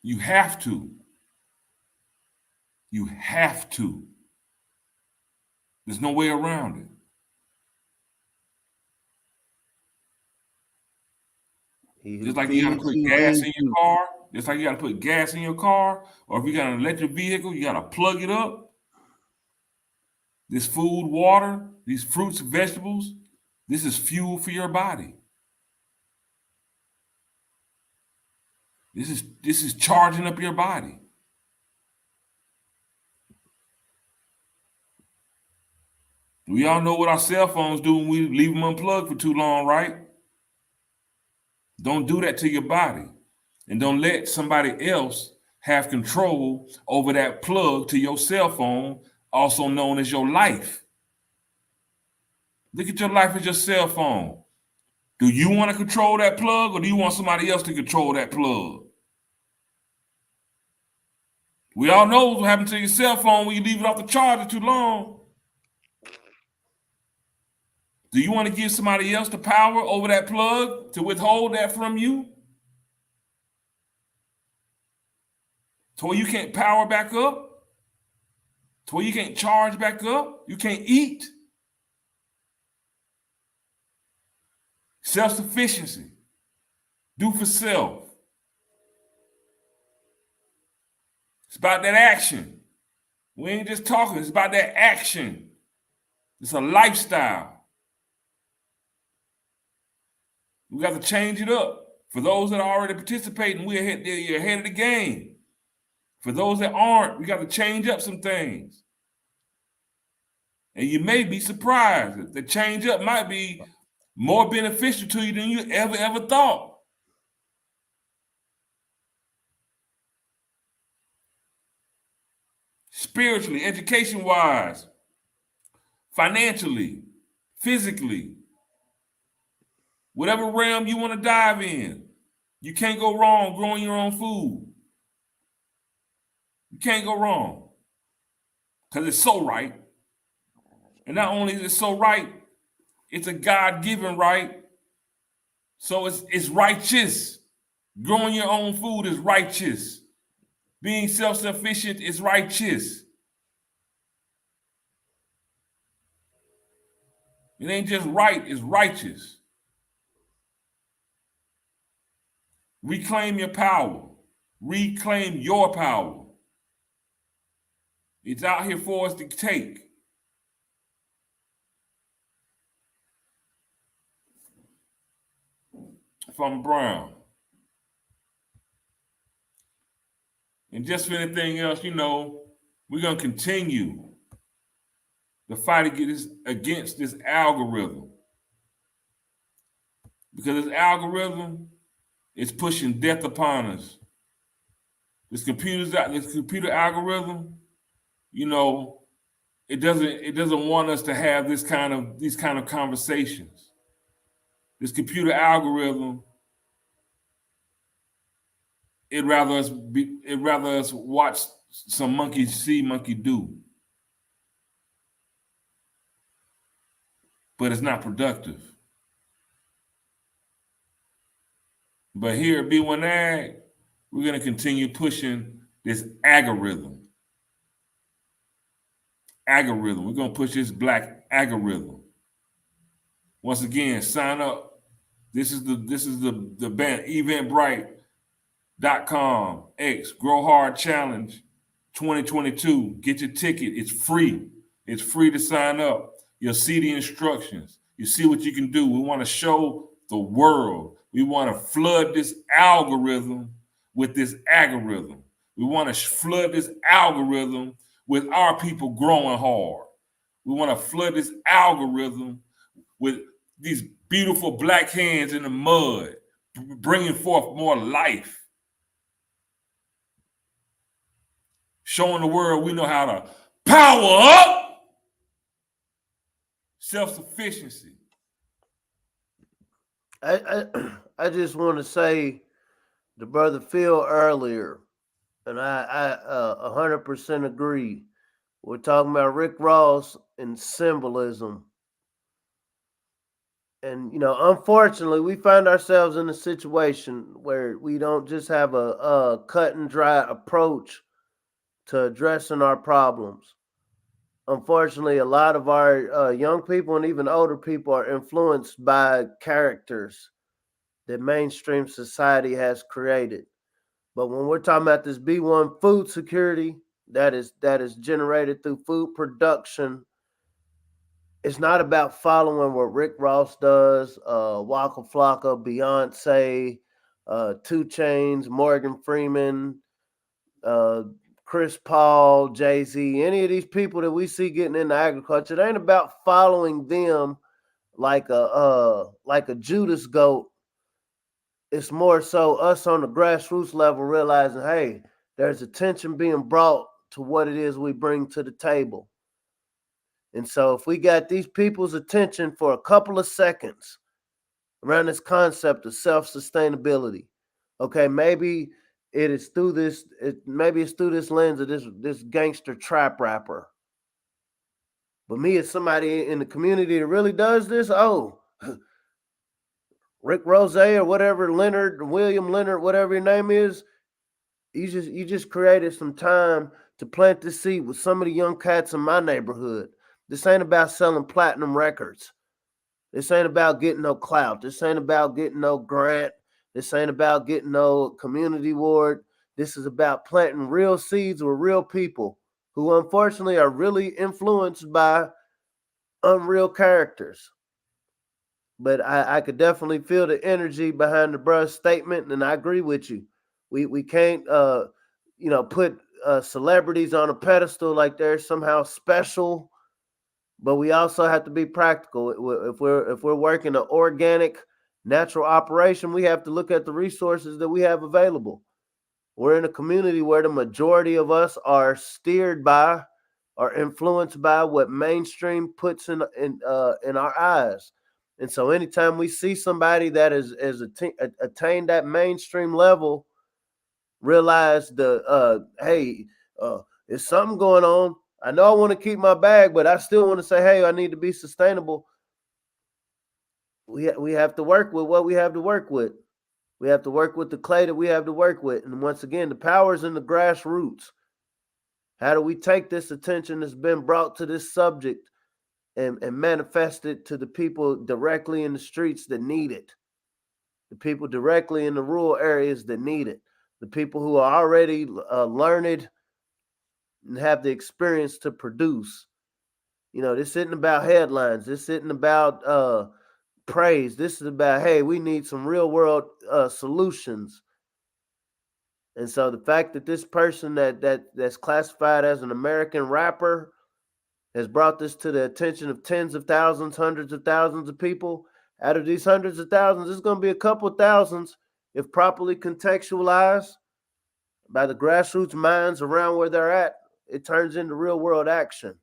Speaker 2: You have to. You have to. There's no way around it. Just like you gotta put gas in your car, just like you gotta put gas in your car, or if you got an electric vehicle, you gotta plug it up. This food, water, these fruits, vegetables, this is fuel for your body. This is charging up your body. We all know what our cell phones do when we leave them unplugged for too long, right? Don't do that to your body. And don't let somebody else have control over that plug to your cell phone, also known as your life. Look at your life as your cell phone. Do you want to control that plug, or do you want somebody else to control that plug? We all know what happens to your cell phone when you leave it off the charger too long. Do you want to give somebody else the power over that plug to withhold that from you? To where you can't power back up? To where you can't charge back up? You can't eat? Self-sufficiency. Do for self. It's about that action. We ain't just talking, it's about that action. It's a lifestyle. We got to change it up. For those that are already participating, you're ahead of the game. For those that aren't, we got to change up some things. And you may be surprised. The change up might be more beneficial to you than you ever thought. Spiritually, education-wise, financially, physically, whatever realm you want to dive in, you can't go wrong growing your own food. You can't go wrong because it's so right. And not only is it so right, it's a God-given right. So it's righteous. Growing your own food is righteous. Being self-sufficient is righteous. It ain't just right, it's righteous. Reclaim your power. Reclaim your power. It's out here for us to take. From Brown. And just for anything else, we're going to continue the fight against this algorithm. Because this algorithm is pushing death upon us. This computer algorithm, it doesn't want us to have these kind of conversations. This computer algorithm, it'd rather us watch some monkey see, monkey do. But it's not productive. But here at B1AG, we're going to continue pushing this algorithm. We're going to push this black algorithm. Once again, sign up. This is the band, eventbrite.com X Grow Hard Challenge 2022. Get your ticket. It's free. It's free to sign up. You'll see the instructions. You see what you can do. We want to show the world. We want to flood this algorithm with this algorithm. We want to flood this algorithm with our people growing hard. We want to flood this algorithm with these beautiful black hands in the mud, bringing forth more life. Showing the world we know how to power up. Self-sufficiency.
Speaker 3: I just want to say to Brother Phil earlier, and I 100% agree. We're talking about Rick Ross and symbolism. And, unfortunately, we find ourselves in a situation where we don't just have a cut and dry approach to addressing our problems. Unfortunately, a lot of our young people and even older people are influenced by characters that mainstream society has created. But when we're talking about this B1 food security that is generated through food production, it's not about following what Rick Ross does, Waka Flocka, Beyonce, 2 Chainz, Morgan Freeman, Chris Chris Paul, Jay-Z, any of these people that we see getting into agriculture, it ain't about following them like a Judas goat. It's more so us on the grassroots level realizing, hey, there's attention being brought to what it is we bring to the table. And so if we got these people's attention for a couple of seconds around this concept of self-sustainability, okay, maybe it's through this lens of this gangster trap rapper. But me as somebody in the community that really does this, Rick Rose or whatever, William Leonard, whatever your name is, you just created some time to plant this seed with some of the young cats in my neighborhood. This ain't about selling platinum records. This ain't about getting no clout. This ain't about getting no grant. This ain't about getting no community award. This is about planting real seeds with real people who unfortunately are really influenced by unreal characters. But I could definitely feel the energy behind the bruh's statement, and I agree with you. We can't put celebrities on a pedestal like they're somehow special, but we also have to be practical. If we're working an organic, natural operation, we have to look at the resources that we have available. We're in a community where the majority of us are steered by or influenced by what mainstream puts in our eyes. And so anytime we see somebody that has attained that mainstream level, realize there's something going on. I know I want to keep my bag, but I still want to say, hey, I need to be sustainable. We have to work with what we have to work with. We have to work with the clay that we have to work with. And once again, the power's in the grassroots. How do we take this attention that's been brought to this subject and manifest it to the people directly in the streets that need it? The people directly in the rural areas that need it. The people who are already learned and have the experience to produce. This isn't about headlines. This isn't about praise. This is about, hey, we need some real world solutions. And so the fact that this person that's classified as an American rapper has brought this to the attention of tens of thousands, hundreds of thousands of people. Out of these hundreds of thousands, there's going to be a couple of thousands, if properly contextualized by the grassroots minds around where they're at, it turns into real world action.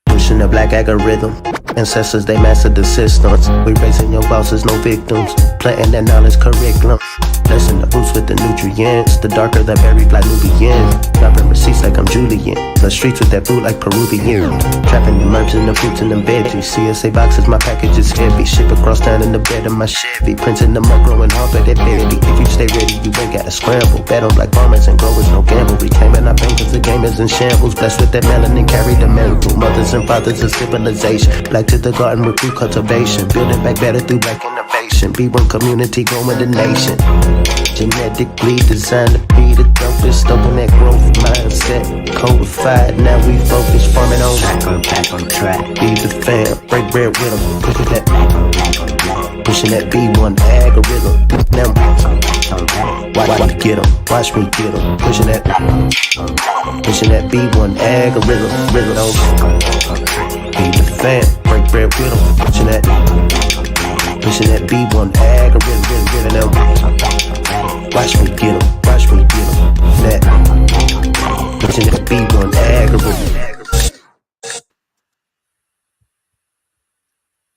Speaker 1: Pushing the black algorithm. Ancestors, they mastered the systems. We raising your bosses, no victims. Planting that knowledge curriculum. Blessing the roots with the nutrients. The darker the berry, like Nubian. Dropping receipts like I'm Julian. The streets with that food like Peruvian. Trapping the herbs and the fruits and the veggies. CSA boxes, my package is heavy. Ship across town in the bed of my Chevy. Printing them up, growing hard, but that baby. If you stay ready, you ain't gotta scramble. Bet on black farmers and growers, no gamble. Reclaiming our pain cause the game is in shambles. Blessed with that melanin, carry the mantle. Mothers and fathers of civilization. Black to the garden with food cultivation. Building back better through black innovation. B1 community growing the nation. Genetically designed to be the dopest. Open that growth mindset. Codified, now we focus. Farming on track on track. Be the fam, break bread with them. Pushing that B1AG algorithm. Now watch me get them. Watch me get them. Pushing that B1AG algorithm. Be the fam, break bread with them. Pushing that B1AG algorithm. Watch me get them. Watch me get them. Pushing that B1AG algorithm.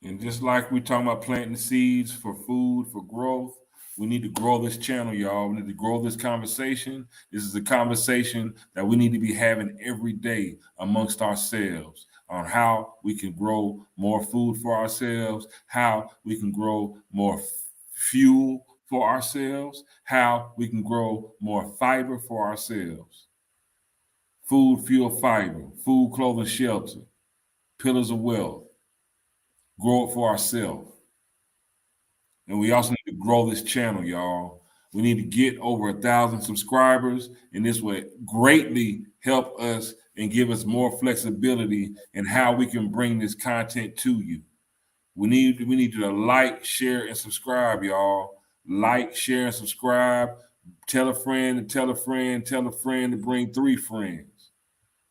Speaker 2: And just like we talking about planting seeds for food, for growth, we need to grow this channel, y'all. We need to grow this conversation. This is a conversation that we need to be having every day amongst ourselves on how we can grow more food for ourselves, how we can grow more fuel for ourselves, how we can grow more fiber for ourselves. Food, fuel, fiber, food, clothing, shelter, pillars of wealth. Grow it for ourselves. And we also need to grow this channel, y'all. We need to get over 1,000 subscribers, and this will greatly help us and give us more flexibility in how we can bring this content to you. We need you to like, share, and subscribe, y'all. Like, share, and subscribe. Tell a friend to tell a friend, tell a friend to bring 3 friends.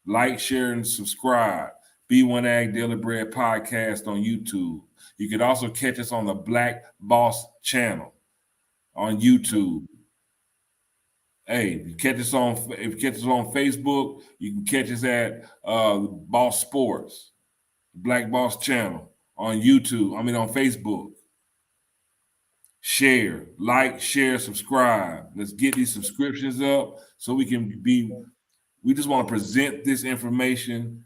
Speaker 2: Like, share, and subscribe. B1AG Daily Bread Podcast on YouTube. You can also catch us on the Black Boss channel on YouTube. Hey, if you catch us on Facebook, you can catch us at Boss Sports, Black Boss channel on YouTube. On Facebook. Share, like, share, subscribe. Let's get these subscriptions up so we can be. We just want to present this information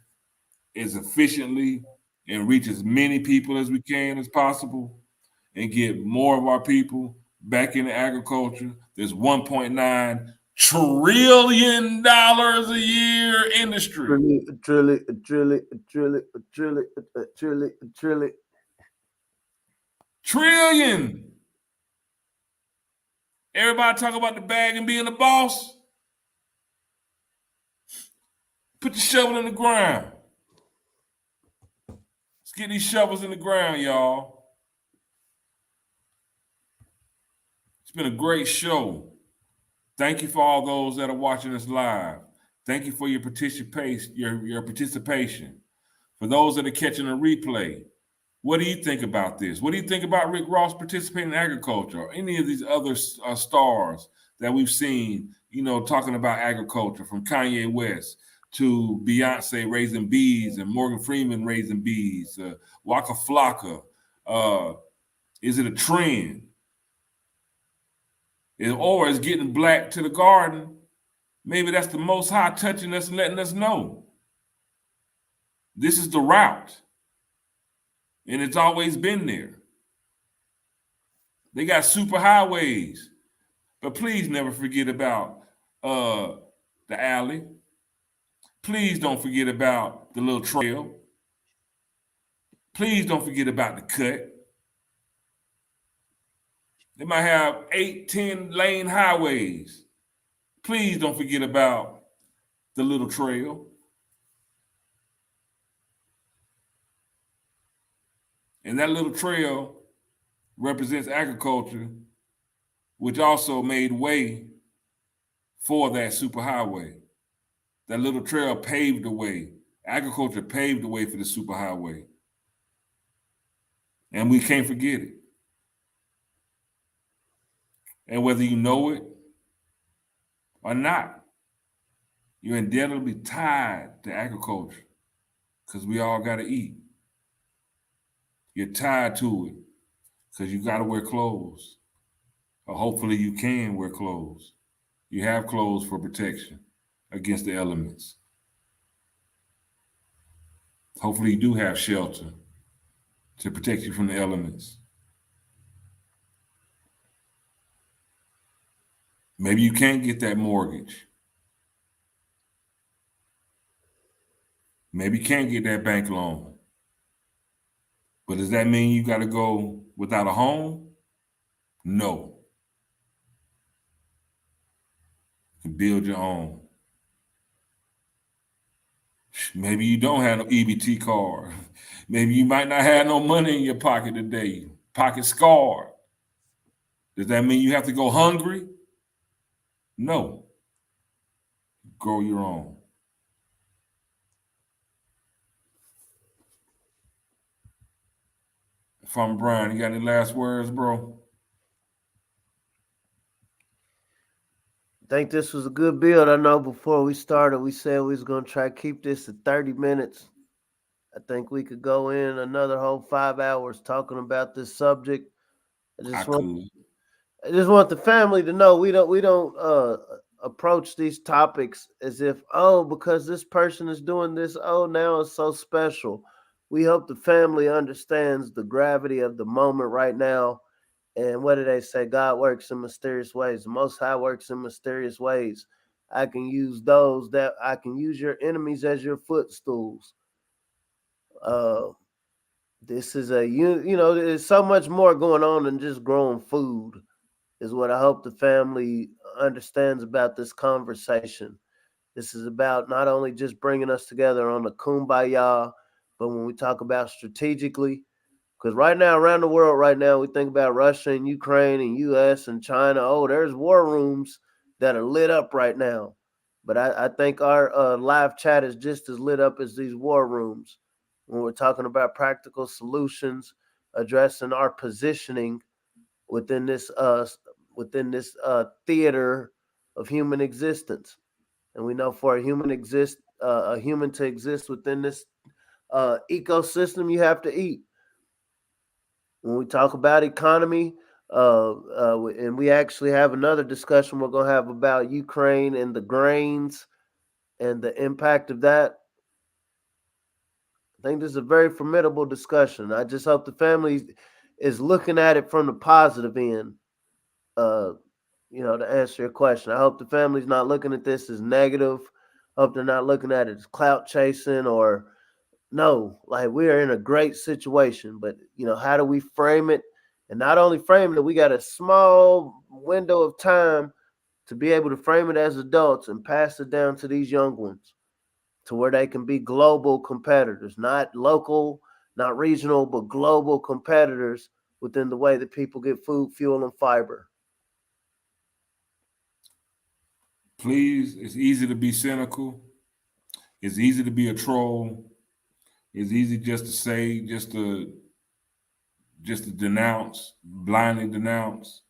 Speaker 2: as efficiently and reach as many people as we can as possible and get more of our people back into agriculture. There's $1.9 trillion a year industry. Trillion. Everybody talk about the bag and being the boss. Put the shovel in the ground. Let's get these shovels in the ground, y'all. It's been a great show. Thank you for all those that are watching us live. Thank you for your participation. Your participation. For those that are catching a replay, what do you think about this? What do you think about Rick Ross participating in agriculture or any of these other stars that we've seen, talking about agriculture, from Kanye West to Beyonce raising bees and Morgan Freeman raising bees, Waka Flocka? Is it a trend? Or is getting black to the garden? Maybe that's the Most High touching us and letting us know this is the route. And it's always been there. They got super highways. But please never forget about the alley. Please don't forget about the little trail. Please don't forget about the cut. They might have 8, 10 lane highways. Please don't forget about the little trail. And that little trail represents agriculture, which also made way for that superhighway. That little trail paved the way. Agriculture paved the way for the superhighway. And we can't forget it. And whether you know it or not, you're indelibly tied to agriculture because we all got to eat. You're tied to it because you got to wear clothes. Or hopefully you can wear clothes. You have clothes for protection against the elements. Hopefully you do have shelter to protect you from the elements. Maybe you can't get that mortgage. Maybe you can't get that bank loan. But does that mean you got to go without a home? No. You can build your own. Maybe you don't have no EBT card. Maybe you might not have no money in your pocket today. Pocket scarred. Does that mean you have to go hungry? No. Grow your own. If I'm Brian, you got any last words, bro?
Speaker 3: I think this was a good build. I know before we started, we said we was going to try to keep this at 30 minutes. I think we could go in another whole 5 hours talking about this subject. I just want the family to know we don't approach these topics as if, because this person is doing this, now it's so special. We hope the family understands the gravity of the moment right now. And what do they say? God works in mysterious ways. The Most High works in mysterious ways. I can use your enemies as your footstools. This is there's so much more going on than just growing food, is what I hope the family understands about this conversation. This is about not only just bringing us together on the kumbaya, but when we talk about strategically, Because right now, around the world, right now, we think about Russia and Ukraine and U.S. and China. Oh, there's war rooms that are lit up right now. But I think our live chat is just as lit up as these war rooms when we're talking about practical solutions, addressing our positioning within this theater of human existence. And we know for a human to exist within this ecosystem, you have to eat. When we talk about economy, and we actually have another discussion we're going to have about Ukraine and the grains and the impact of that. I think this is a very formidable discussion. I just hope the family is looking at it from the positive end, to answer your question. I hope the family's not looking at this as negative. I hope they're not looking at it as clout chasing or no, like we are in a great situation. But, how do we frame it? And not only frame it, we got a small window of time to be able to frame it as adults and pass it down to these young ones to where they can be global competitors, not local, not regional, but global competitors within the way that people get food, fuel, and fiber.
Speaker 2: Please, it's easy to be cynical. It's easy to be a troll. It's easy just to say, just to denounce, blindly denounce.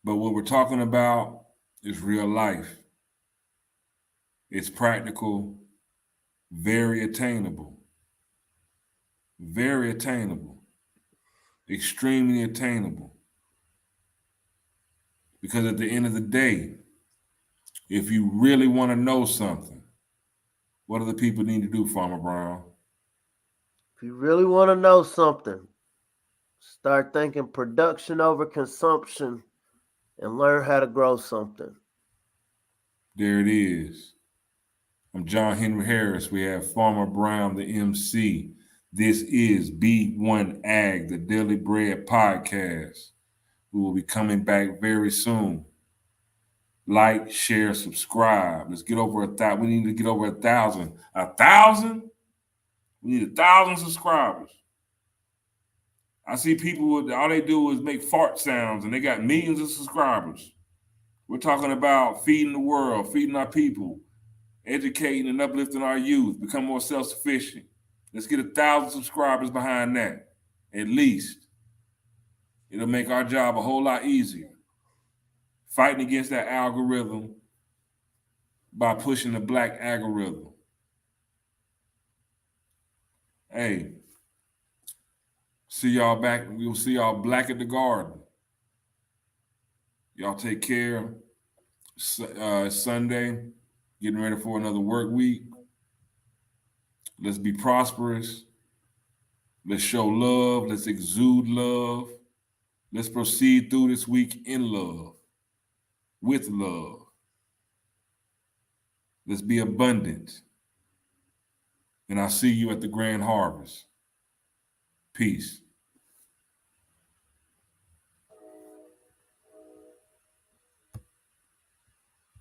Speaker 2: But what we're talking about is real life. It's practical, very attainable, extremely attainable. Because at the end of the day, if you really want to know something, what do the people need to do, Farmer Brown?
Speaker 3: If you really want to know something, start thinking production over consumption and learn how to grow something.
Speaker 2: There it is. I'm John Henry Harris. We have Farmer Brown, the MC. This is B1AG, the Daily Bread Podcast. We will be coming back very soon. Like, share, subscribe. Let's get over 1,000. We need to get over 1,000. 1,000? We need 1,000 subscribers. I see people, all they do is make fart sounds, and they got millions of subscribers. We're talking about feeding the world, feeding our people, educating and uplifting our youth, become more self-sufficient. Let's get 1,000 subscribers behind that, at least. It'll make our job a whole lot easier. Fighting against that algorithm by pushing the black algorithm. Hey, see y'all back. We'll see y'all black at the garden. Y'all take care. Sunday, getting ready for another work week. Let's be prosperous. Let's show love. Let's exude love. Let's proceed through this week in love, with love. Let's be abundant. And I'll see you at the grand harvest. Peace.